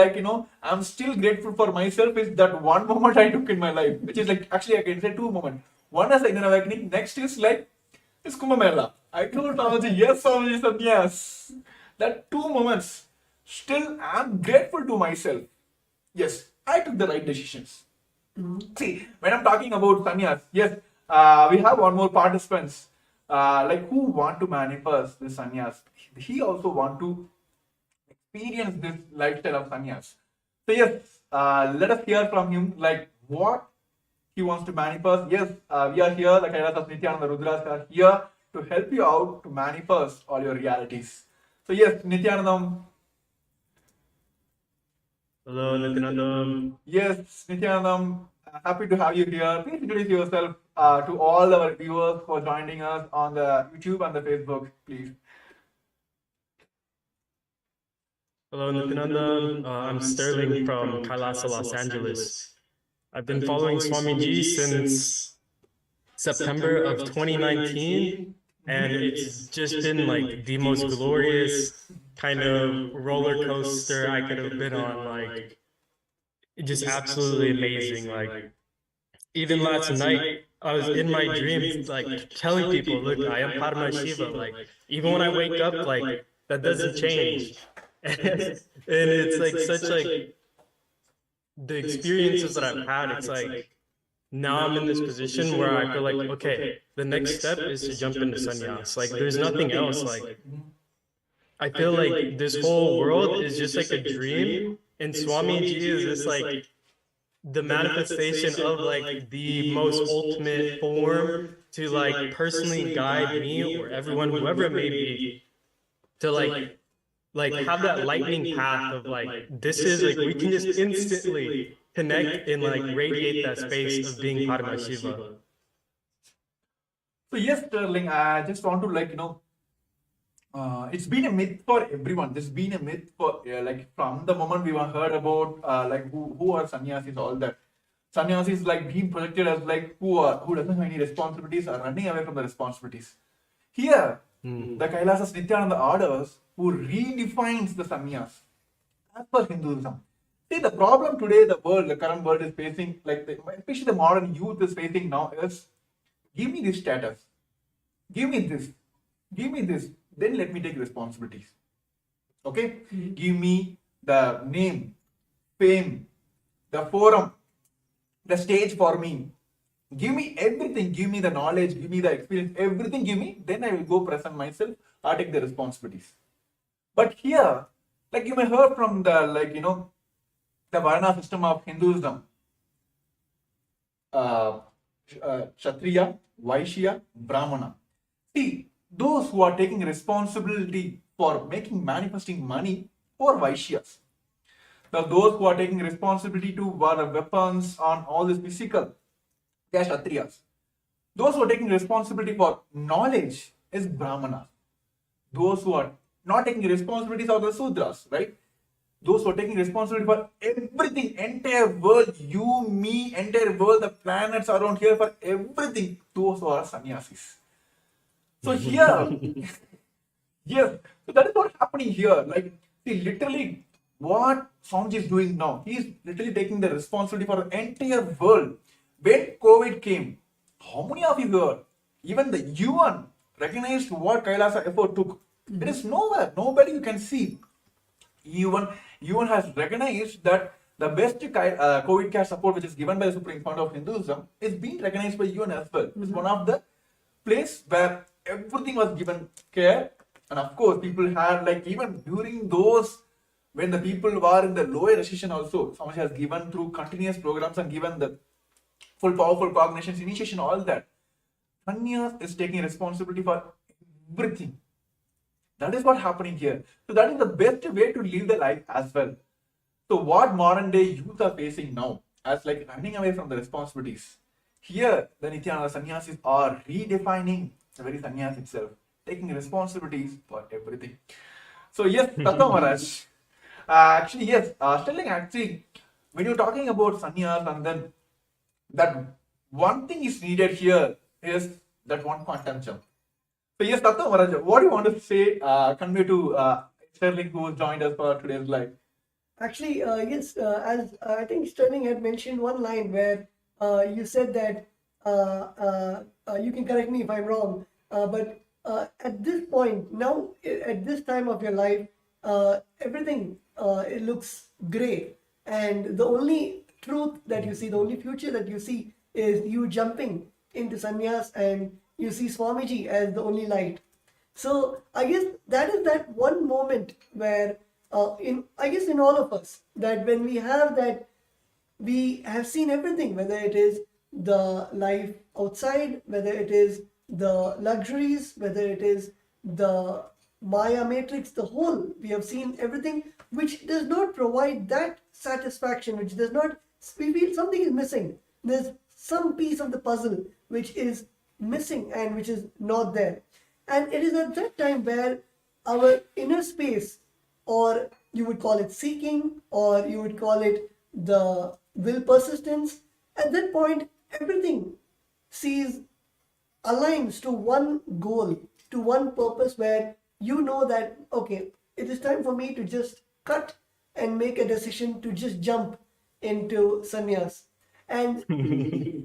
B: I'm still grateful for myself is that one moment I took in my life, which is like, actually I can say two moments. One is the inner awakening, next is like, it's Kumbh Mela. I told Swamiji, yes, Swamiji said yes. That 2 moments, still I'm grateful to myself. Yes, I took the right decisions. See, when I'm talking about sannyas, yes, we have one more participants, who want to manifest this sannyas. He also want to experience this lifestyle of sannyas. So yes, let us hear from him, like what he wants to manifest. Yes, we are here, the Kailas of Nithyananda Rudras are here to help you out to manifest all your realities. So yes, Nithyanandam.
G: Hello, Nithyananda.
B: Yes, Nithyanandam, happy to have you here. Please introduce yourself to all our viewers who are joining us on the YouTube and the Facebook, please.
G: Hello, Nithyananda. I'm Sterling from Kailasa, Los Angeles. I've been following Swamiji since September of 2019, and it's just been like the most glorious
H: kind of roller coaster I could have been on. Like, just absolutely amazing. Like, even last night, I was in my dreams, like telling people, look, I am Paramashiva. Like, even when I wake up, like, that doesn't change. And it's like such like the experiences that I've had, it's like now I'm in this position where I feel like, okay, the next step is to jump into sannyas. Like, there's nothing else. Like, I feel like this whole world is just like a dream, and Swamiji is just like the manifestation of like the most ultimate form to like personally guide me or everyone, whoever it may be, to like have that lightning path of like, this is like, we can just instantly connect and like radiate that space of being Paramashiva.
B: So yes, Sterling, I just want to it's been a myth for everyone. There's been a myth for like from the moment we were heard about like who are sannyasis, all that. Sannyasis like being projected as like who doesn't have any responsibilities are running away from the responsibilities. Here, the Kailasas Nithyananda orders who redefines the sannyas as per Hinduism. See, the problem today, the current world is facing, like especially the modern youth is facing now is, give me this status, give me this, then let me take responsibilities. Okay? Give me the name, fame, the forum, the stage for me. Give me everything, give me the knowledge, give me the experience, everything give me, then I will go present myself or take the responsibilities. But here, like you may heard from the the Varna system of Hinduism, Kshatriya, Vaishya, Brahmana. See, those who are taking responsibility for manifesting money or Vaishyas. Now, those who are taking responsibility to wear weapons on all this physical, they are Kshatriyas. Those who are taking responsibility for knowledge is Brahmanas. Those who are not taking responsibilities are the Sudras, right? Those who are taking responsibility for everything, entire world, you, me, entire world, the planets around here, for everything, those who are sannyasis. So here, yes, so that is what's happening here. Like, see, literally, what Swamiji is doing now, he is literally taking the responsibility for the entire world. When COVID came, how many of you heard? Even the UN recognized what Kailasa effort took. There is nowhere, nobody you can see. UN has recognized that the best COVID care support which is given by the Supreme Court of Hinduism is being recognized by UN as well. It's one of the place where everything was given care, and of course people had, like, even during those when the people were in the lower recession also, Swamiji has given through continuous programs and given the full powerful cognitions, initiation, all that. Sannyas is taking responsibility for everything. That is what's happening here. So that is the best way to live the life as well. So what modern day youth are facing now as like running away from the responsibilities. Here, the Nithyananda sannyasis are redefining the very sannyas itself, taking responsibilities for everything. So yes, Tattva Maharaj. Actually, yes, Sterling, actually, when you're talking about sannyas, and then that one thing is needed here is that one quantum jump. So yes, Tattva Maharaj, what do you want to say, convey to Sterling who joined us for today's live?
A: Actually, yes, as I think Sterling had mentioned one line where you said that you can correct me if I'm wrong, but at this point, now at this time of your life, everything it looks gray, and the only truth that you see, the only future that you see is you jumping into sannyas, and you see Swamiji as the only light. So I guess that is that one moment where in all of us, that when we have that, we have seen everything, whether it is the life outside, whether it is the luxuries, whether it is the Maya matrix, the whole, we have seen everything which does not provide that satisfaction, which does not, we feel something is missing. There's some piece of the puzzle which is missing and which is not there. And it is at that time where our inner space, or you would call it seeking, or you would call it the will persistence, at that point everything aligns to one goal, to one purpose, where you know that, okay, it is time for me to just cut and make a decision to just jump into sannyas. And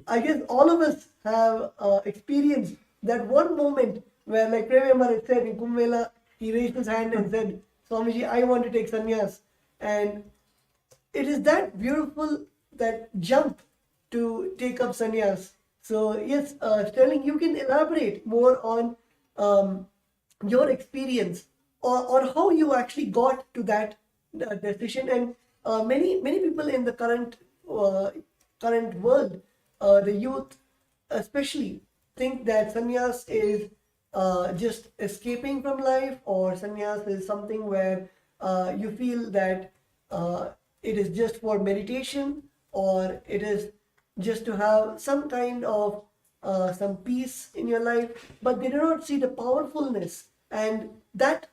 A: I guess all of us have experienced that one moment where, like Prem had said in Kumbh, he raised his hand and said, Swamiji, I want to take sannyas. And it is that beautiful, that jump to take up sannyas. So yes, Sterling, you can elaborate more on your experience or how you actually got to that decision. And many people in the current world, the youth especially, think that sannyas is just escaping from life, or sannyas is something where you feel that it is just for meditation, or it is just to have some kind of some peace in your life, but they do not see the powerfulness and that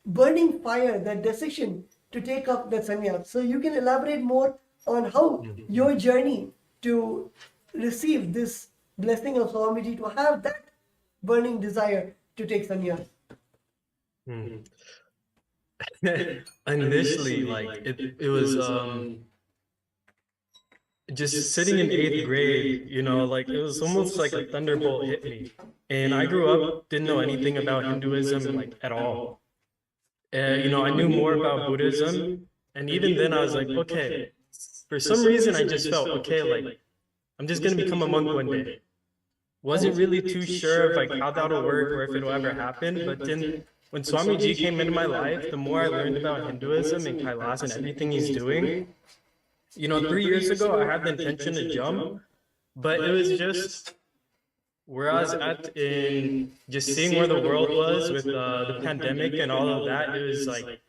A: burning fire, that decision to take up that sannyas. So you can elaborate more on how your journey to receive this blessing of Swamiji, to have that burning desire to take sannyas.
H: Initially, like it was just sitting in 8th grade, you know, like it was almost like a thunderbolt hit me. And I grew up, didn't know anything about Hinduism like at all. You know, I knew more about Buddhism, and even then I was like, okay, for some reason I just felt, okay, like I'm just gonna become a monk one day. Wasn't really too sure of like how that'll work or if it'll ever happen, but then when Swamiji came into my life, the more I learned about Hinduism and Kailas and everything he's doing, you know, 3 years ago I had the intention to jump, but it was just where I was at in just seeing where the world was with the pandemic and all of that. It was like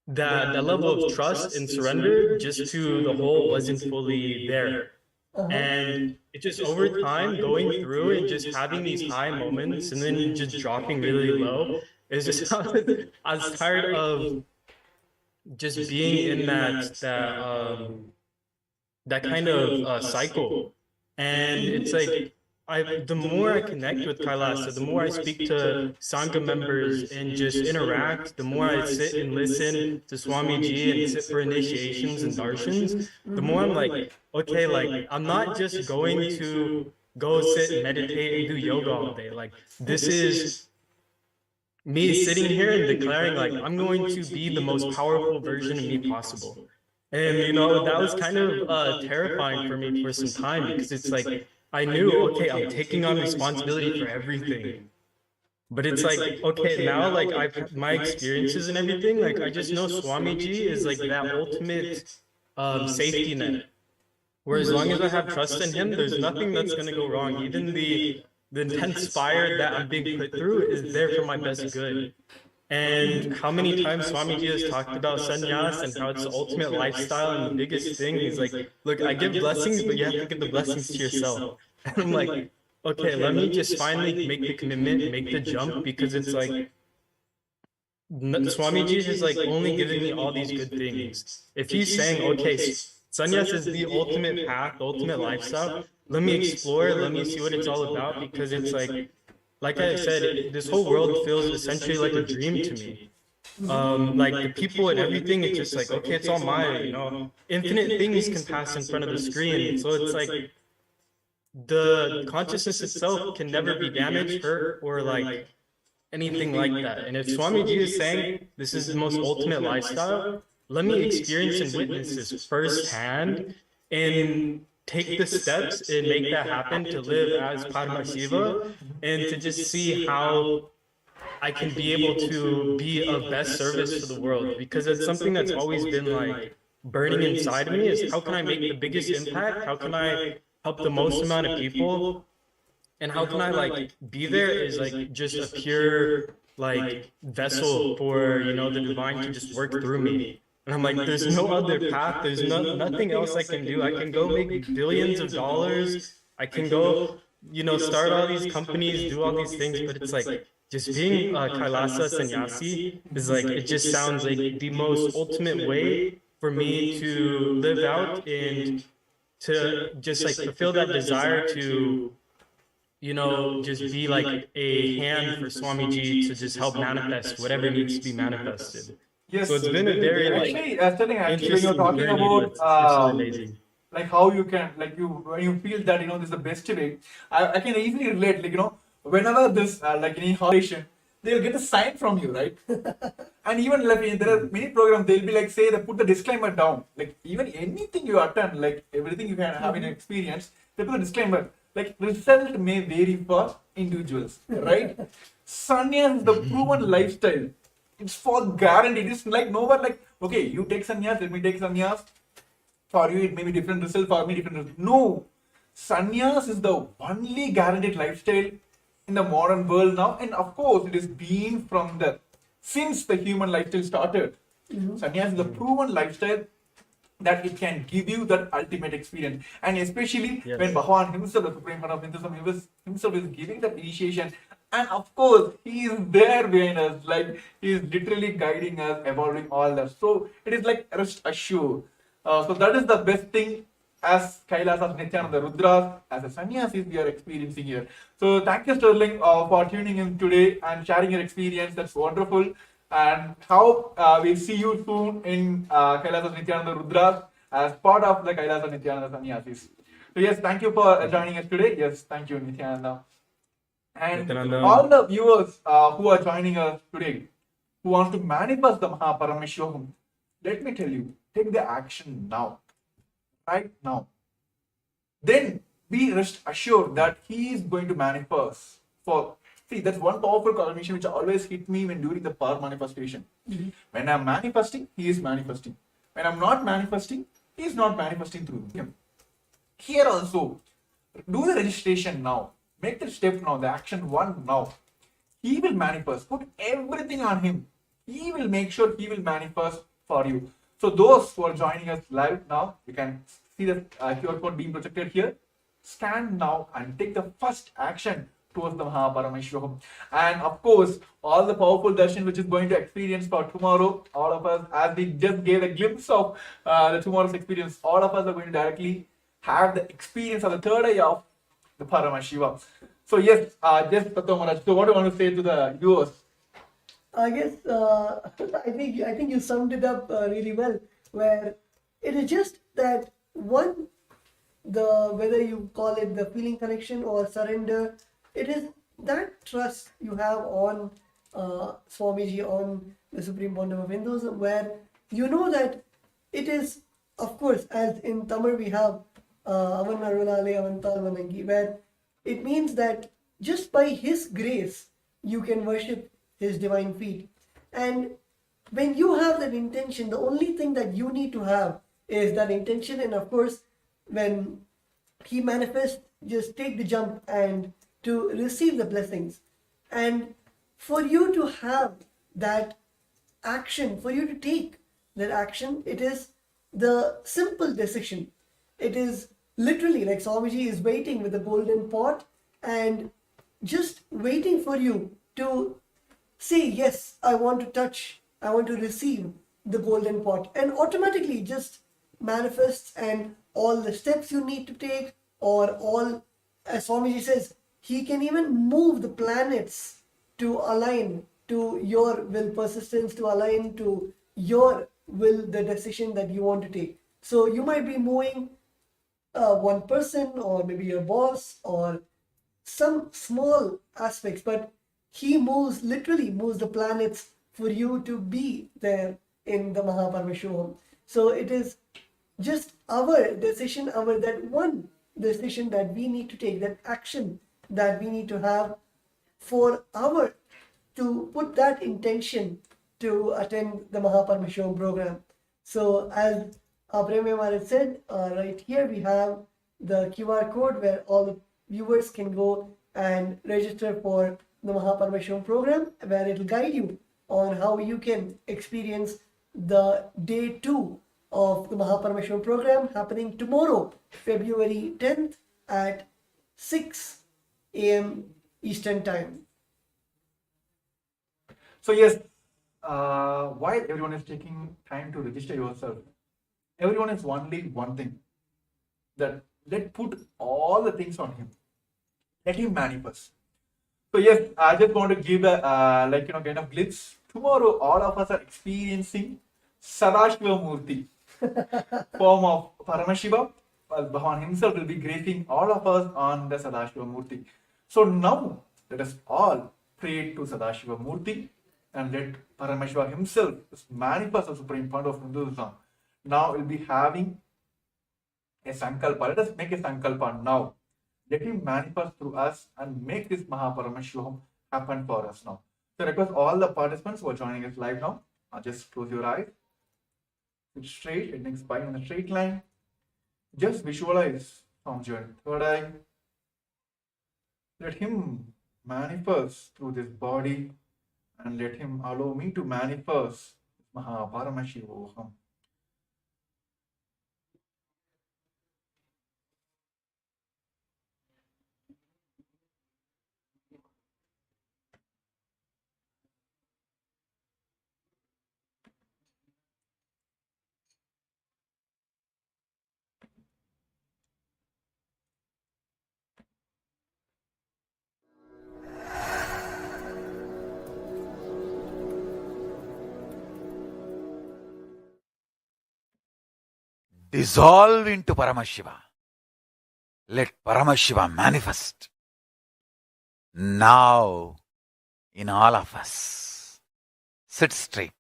H: that level of trust and surrender just to the whole wasn't fully there. And it just over time going through and just having these high moments and then just dropping really low, it's just I was tired of just being in that kind of cycle. And it's like the more I connect with Kailasa, the more I speak to Sangha members and just interact, the more I sit and listen to Swamiji and sit for initiations and darshans, the more I'm like, okay, like I'm not just going to go sit and meditate and do yoga all day. Like this is me sitting here and declaring like I'm going to be the most powerful version of me possible. And you know, that was kind of terrifying for me for some time, because it's like I knew, okay, I'm taking on responsibility for everything. But it's like, okay, now like I've had my experiences and everything, like I just know Swamiji is like that ultimate safety net. Where as long as I have trust in him, there's nothing that's gonna go wrong. Even the intense fire that I'm being put through is there for my best good. And how many times Swamiji has talked about sannyas and how it's the ultimate lifestyle, and the biggest thing is like, look, I give blessings, but you have to give the blessings to yourself. And I'm like, okay, let me just finally make the commitment, make the jump, because it's like, Swamiji has like only given me all these good things. If he's saying, okay, sannyas is the ultimate path, the ultimate lifestyle, let me explore, let me see what it's all about, because it's like I said, this whole world feels essentially like a dream to me. Like the people and everything, it's just like, okay, it's all mine, you know. Infinite things can pass in front of the screen. So it's like the consciousness itself can never be damaged, hurt, or like anything like that. And if Swamiji is saying this is the most ultimate lifestyle, let me experience and witness this firsthand and take the steps and make that happen, to live as Paramashivam and to just see how I can be able to be of best service to the world. Because it's something that's always been like burning inside of me, is how can I make the biggest impact? How can I help the most amount of people? And how can I like be there as like just a pure like vessel for, you know, the divine to just work through me. And I'm like, there's no other path. There's nothing else I can do. I can go make billions of dollars. I can go, you know, start all these companies, do all these things. But it's like, just being a Kailasa sannyasi is like, it just sounds like the most ultimate way for me to live out and to just like fulfill that desire to, just be like a hand for Swamiji to just help manifest whatever needs to be manifested.
B: Yes.
H: So it's been a very
B: actually, actually, when you're
H: interesting
B: talking
H: journey,
B: about
H: but it's really amazing.
B: like how you can, like you, when you feel that this is the best way, I can easily relate. Like whenever this like any holiday, they'll get a sign from you, right? And even like there are many programs, they'll be like say they put the disclaimer down. Like even anything you attend, like everything you can have in experience, they put a disclaimer. Like result may vary for individuals, right? Sannyas is the proven lifestyle. It's for guaranteed. It's like nowhere like, okay, you take sannyas, let me take sannyas. For you, it may be different result, for me, different result. No. Sannyas is the only guaranteed lifestyle in the modern world now. And of course, it is been from since the human lifestyle started. Sannyas is the proven lifestyle that it can give you that ultimate experience. And especially when Bhagavan himself, the Supreme Lord of Hinduism, himself is giving that initiation. And of course, he is there behind us, like he is literally guiding us, evolving all that. So it is like rest assured. So that is the best thing as Kailasas, Nithyananda, Rudras, as a sannyasis we are experiencing here. So thank you, Sterling, for tuning in today and sharing your experience. That's wonderful. And how we'll see you soon in Kailasas, Nithyananda, Rudras as part of the Kailasas, Nithyananda sannyasis. So yes, thank you for joining us today. Yes, thank you, Nithyananda. And all the viewers who are joining us today, who want to manifest the Paramashivam, let me tell you, take the action now, right now. Then be rest assured that he is going to manifest. See, that's one powerful confirmation which always hit me when during the power manifestation. When I'm manifesting, he is manifesting. When I'm not manifesting, he is not manifesting through him. Here also, do the registration now. Make the step now, the action one now. He will manifest. Put everything on him. He will make sure he will manifest for you. So those who are joining us live now, you can see the QR code being projected here. Scan now and take the first action towards the Paramashivam. And of course, all the powerful darshan which is going to experience for tomorrow, all of us, as we just gave a glimpse of the tomorrow's experience, all of us are going to directly have the experience of the third eye of the Paramashivam. So yes, just Tattva Maharaj, so what do you want to say to the viewers?
A: I guess I think you summed it up really well. Where it is just that one, whether you call it the feeling connection or surrender, it is that trust you have on Swamiji, on the Supreme Bondam of Hinduism, where you know that it is, of course, as in Tamil we have Avan Arunale Avantal Vanangi, where it means that just by his grace you can worship his divine feet. And when you have that intention, the only thing that you need to have is that intention. And of course, when he manifests, just take the jump and to receive the blessings. And for you to have that action, for you to take that action, it is the simple decision. It is literally like Swamiji is waiting with a golden pot and just waiting for you to say, yes, I want to touch, I want to receive the golden pot, and automatically just manifests. And all the steps you need to take, or all, as Swamiji says, he can even move the planets to align to your will, persistence to align to your will, the decision that you want to take. So you might be moving one person, or maybe your boss, or some small aspects, but he literally moves the planets for you to be there in the Paramashivam. So it is just our decision, that one decision that we need to take, that action that we need to have for to put that intention to attend the Paramashivam program. So as Premya Maharaj said, right here we have the QR code where all the viewers can go and register for the Paramashivam program, where it will guide you on how you can experience the day 2 of the Paramashivam program happening tomorrow, February 10th at 6 a.m. Eastern Time.
B: So yes, while everyone is taking time to register yourself, everyone is only one thing, that let's put all the things on him. Let him manifest. So yes, I just want to give a kind of glimpse. Tomorrow, all of us are experiencing Sadashiva Murti, form of Paramashiva. Well, Bhavan himself will be gracing all of us on the Sadashiva Murti. So now, let us all pray to Sadashiva Murti and let Paramashiva himself manifest the supreme point of Hinduism. Now we'll be having a sankalpa. Let us make a sankalpa now. Let him manifest through us and make this Mahaparamashivam happen for us now. So I request all the participants who are joining us live now, just close your eyes, sit straight, heading spine in a straight line. Just visualize from your third eye. Let him manifest through this body and let him allow me to manifest Mahaparamashivoham.
D: Dissolve into Paramashiva. Let Paramashiva manifest now in all of us. Sit straight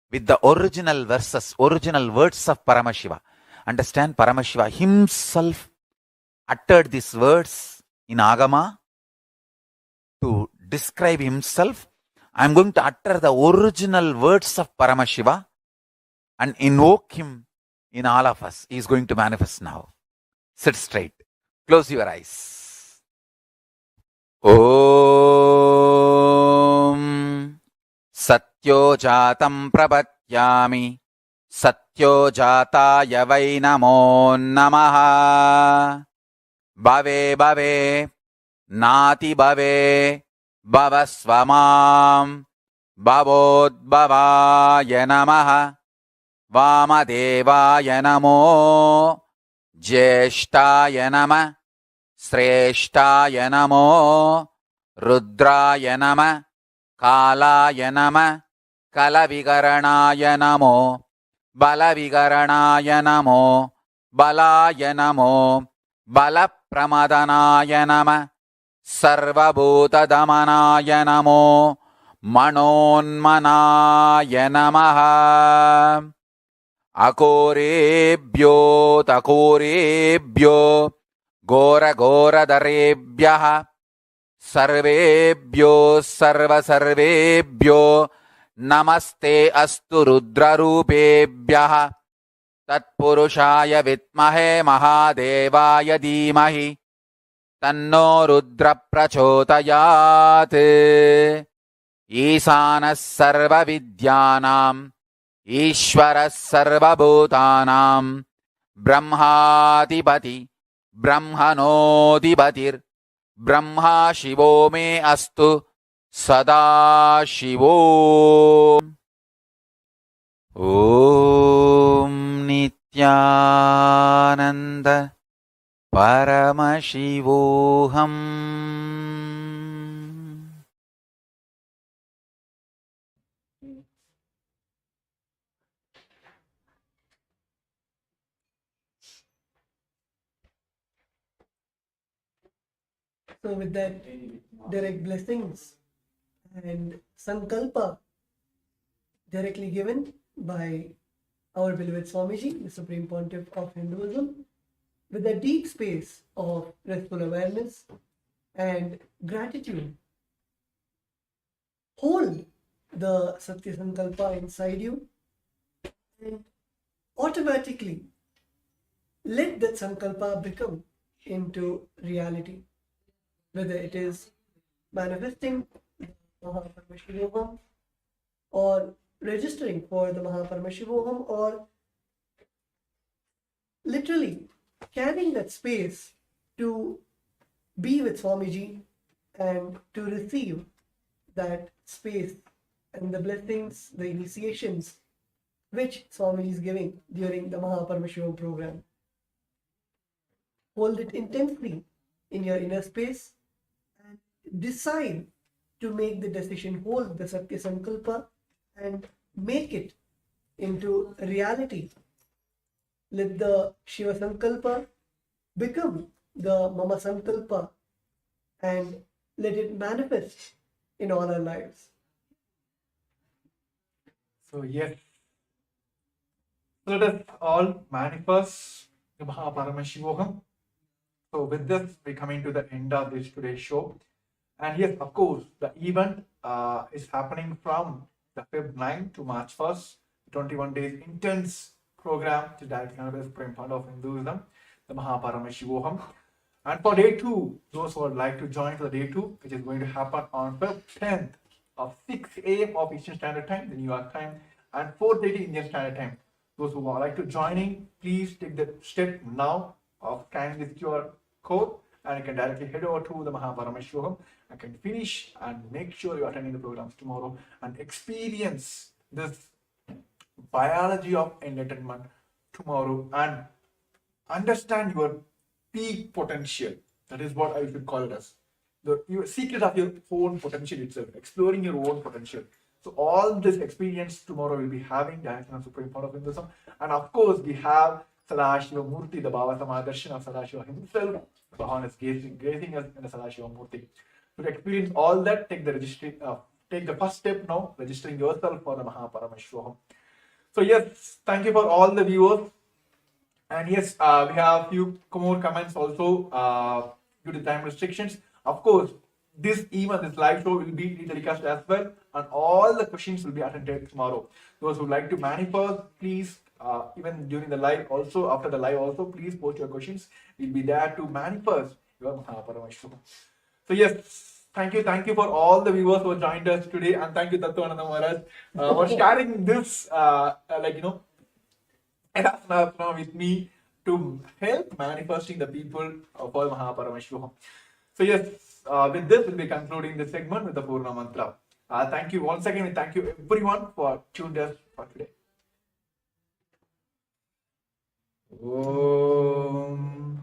D: with the original verses, original words of Paramashiva. Understand, Paramashiva himself uttered these words in Agama to describe himself. I am going to utter the original words of Paramashiva and invoke him in all of us. He is going to manifest now. Sit straight. Close your eyes. Om Satyo Jatam Prapatyami Satyo Jataya Vai Namo Namaha Bhave Bhave Nati Bhave Bhavasvamam Bhavodbhavaya Namaha Vamadevaya Namo Jyeshtaya Nama Sreshtaya Namo Rudraya Nama Kalaya Nama Kalavigaranaya Namo Balavigaranaya Namo Balaya Namo Balapramadanaya Nama Sarvabhutadamanaya Namo Manonmanaya Namaha Akorebhyo takorebhyo Gora Gora Darebhyaha Sarvebhyo Sarva Sarvebhyo Namaste Astu Rudra Rupebhyaha Tatpurushaya Vitmahe Mahadevaya Dhimahi Tanno Rudra Prachodayat Isanas Sarva Vidyanam Ishvara Sarva Bhutanam Brahmadipati Brahmanodipatir Brahma Shivo me astu Sada Shivo. Om Nithyananda Paramashivoham.
A: So with that direct blessings and sankalpa directly given by our beloved Swamiji, the Supreme Pontiff of Hinduism, with a deep space of restful awareness and gratitude, hold the Satya Sankalpa inside you and automatically let that Sankalpa become into reality. Whether it is manifesting Mahaparamashivoham or registering for the Mahaparamashivoham or literally carrying that space to be with Swamiji and to receive that space and the blessings, the initiations which Swamiji is giving during the Mahaparamashivam program. Hold it intensely in your inner space decide to make the decision, hold the Satya Sankalpa and make it into reality. Let the Shiva Sankalpa become the Mama Sankalpa and let it manifest in all our lives.
B: So yes, let us all manifest the Paramashivam. So with this, we're coming to the end of this today's show. And yes, of course, the event is happening from the Feb 9 to March 1st, 21 days intense program to directly connect with Supreme Fund of Hinduism, the Paramashivam. And for day 2, those who would like to join for the day 2, which is going to happen on Feb 10th of 6 a.m. of Eastern Standard Time, the New York time, and 4:30 Indian Standard Time. Those who would like to join in, please take the step now of scanning this QR code, and you can directly head over to the Paramashivam and can finish and make sure you're attending the programs tomorrow and experience this biology of enlightenment tomorrow and understand your peak potential. That is what I should call it as. Your secret of your own potential itself, exploring your own potential. So all this experience tomorrow we'll be having directly on Supreme Fund of Hinduism. And of course, we have Sadashiva Murti, the Bhava Samadarshan of Sadashiva himself. Bhavan is gazing us in the Sadashiva Murti. To experience all that, take the first step now, registering yourself for the Paramashivam. So yes, thank you for all the viewers. And yes, we have a few more comments also due to time restrictions. Of course, this live show will be telecast as well, and all the questions will be attended tomorrow. Those who like to manifest, please, even during the live also, after the live also, please post your questions. We'll be there to manifest your Paramashivam. So yes, thank you for all the viewers who joined us today, and thank you Nithyananda Maharaj for sharing this, with me to help manifesting the people of all Paramashivam. So yes, with this we'll be concluding this segment with the Purna Mantra. Thank you once again, and thank you everyone for tuned us for today. Om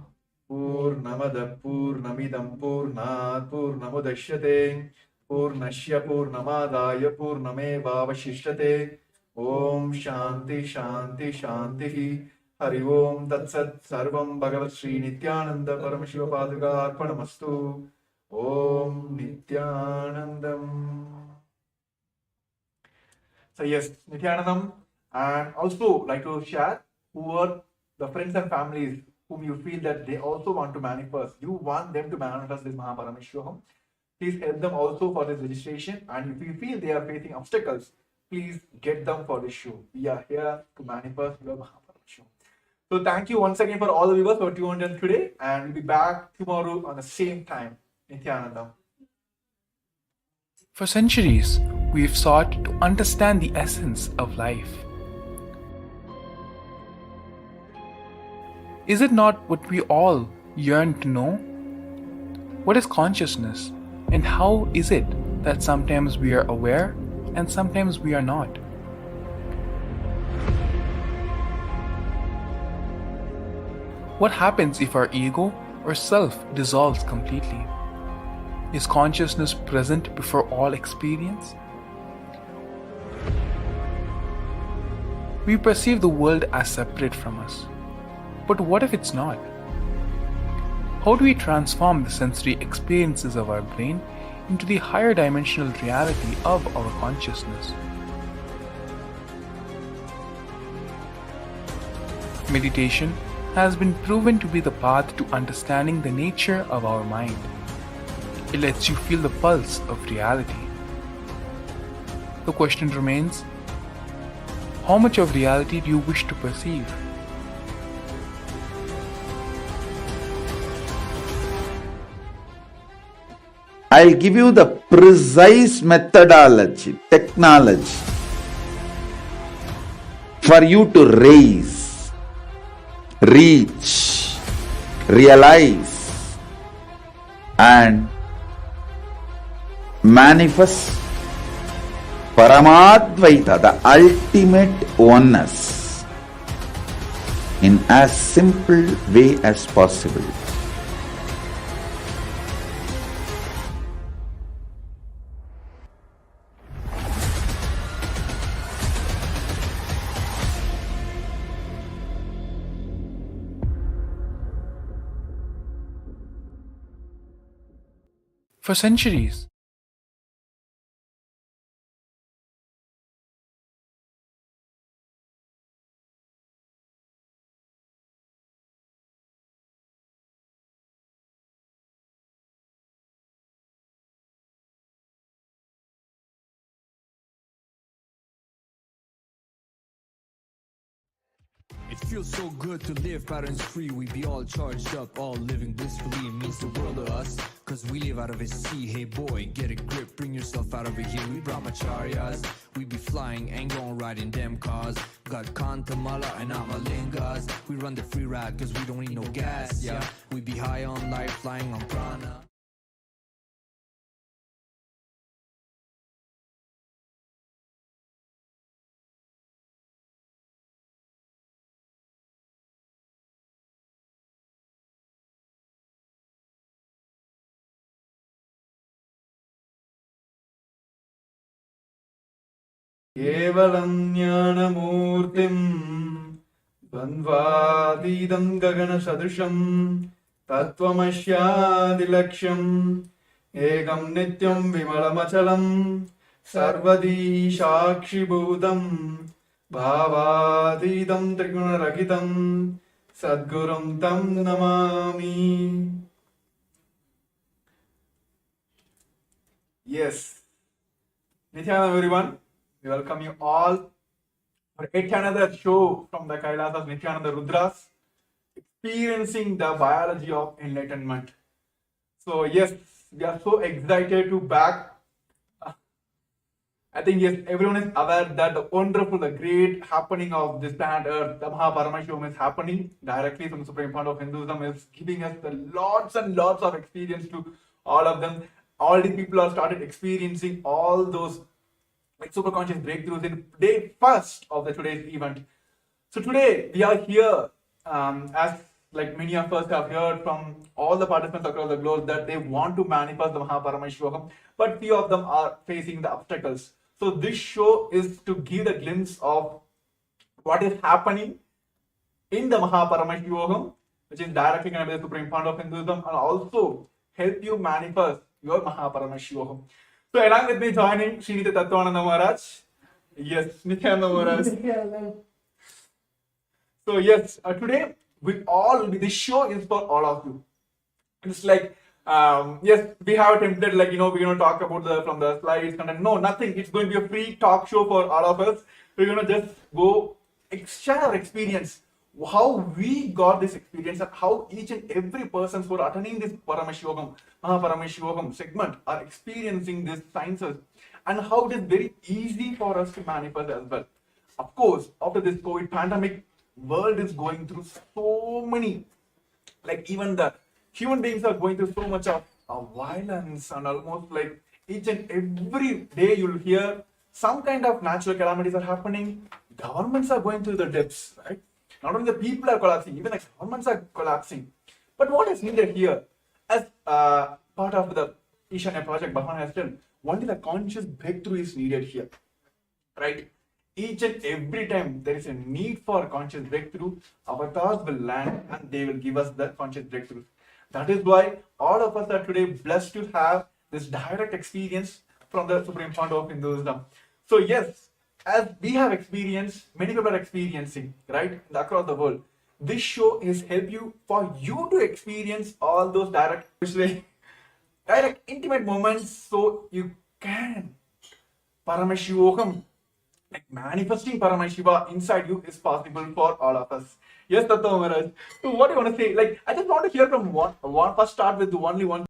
B: Purnamada Purnamidam Purnat Purnamudashyate Purnashya Purnamadaya Purnameva Vashishyate. Om Shanti Shanti Shanti. Hari Om Tat Sat Sarvam Bhagavat Sri Nithyananda Paramashiva Paduka Arpanamastu. Om Nithyanandam. So yes, Nithyanandam, and also like to share who are the friends and families whom you feel that they also want to manifest. You want them to manifest this Paramashivam. Please help them also for this registration, and if you feel they are facing obstacles, please get them for this show. We are here to manifest your Paramashivam. So thank you once again for all the viewers who are tuned in today, and we'll be back tomorrow on the same time. Nithyananda.
C: For centuries, we've sought to understand the essence of life. Is it not what we all yearn to know? What is consciousness, and how is it that sometimes we are aware and sometimes we are not? What happens if our ego or self dissolves completely? Is consciousness present before all experience? We perceive the world as separate from us. But what if it's not? How do we transform the sensory experiences of our brain into the higher dimensional reality of our consciousness? Meditation has been proven to be the path to understanding the nature of our mind. It lets you feel the pulse of reality. The question remains, how much of reality do you wish to perceive?
F: I'll give you the precise methodology, technology for you to raise, reach, realize, and manifest Paramadvaita, the ultimate oneness, in as simple way as possible.
C: for centuries.
I: It feels so good to live patterns free. We be all charged up, all living blissfully. It means the world to us, cause we live out of a sea. Hey boy, get a grip, bring yourself out over here. We brahmacharyas, we be flying, ain't gon' ride in them cars. Got Kantamala and Amalingas. We run the free ride cause we don't need no gas, yeah. We be high on life, flying on prana.
B: केवलं ज्ञानमूर्तिम् द्वन्द्वातीतं गगनसदृशं तत्त्वमस्यादिलक्ष्यम् एकं नित्यं विमलमचलं सर्वदी साक्षिभूतं भावातीतं त्रिगुणरहितं सद्गुरुं तं Namami. Yes. Nithyananda everyone. We welcome you all for yet another show from the Kailasas Nithyananda Rudras, experiencing the biology of enlightenment. So yes, we are so excited to back. I think yes, everyone is aware that the wonderful, the great happening of this planet Earth, the Paramashivam is happening directly from the Supreme Fund of Hinduism, is giving us the lots and lots of experience to all of them. All the people are started experiencing all those like super conscious breakthroughs in day first of the today's event. So today we are here, as like many of us have heard from all the participants across the globe that they want to manifest the Paramashivam, but few of them are facing the obstacles. So this show is to give the glimpse of what is happening in the Paramashivam, which is directly connected with the Supreme Fund of Hinduism, and also help you manifest your Paramashivam. So along with me joining Sri Nithyananda Maharaj. Yes, Nithyananda Maharaj. So yes, today this show is for all of you. It's like, yes, we have a template like, we're going to talk about from the slides, content. No, nothing. It's going to be a free talk show for all of us. We're going to just go share our experience, how we got this experience, and how each and every person who are attending this Paramashivam segment are experiencing these sciences, and how it is very easy for us to manifest as well. Of course, after this COVID pandemic, world is going through so many, like even the human beings are going through so much of violence, and almost like each and every day you'll hear some kind of natural calamities are happening. Governments are going through the depths, right? Not only the people are collapsing, even the governments are collapsing. But what is needed here, as part of the Ishanya project, Bhavan has done, only the conscious breakthrough is needed here, right? Each and every time there is a need for conscious breakthrough, avatars will land and they will give us that conscious breakthrough. That is why all of us are today blessed to have this direct experience from the Supreme Fund of Hinduism. So yes, as we have experienced, many people are experiencing, right, across the world. This show is for you to experience all those direct, intimate moments, so you can Paramashivam, like manifesting Paramashiva inside you is possible for all of us. Yes, Tattva Maharaj. So what do you want to say? Like, I just want to hear from first start with the only one.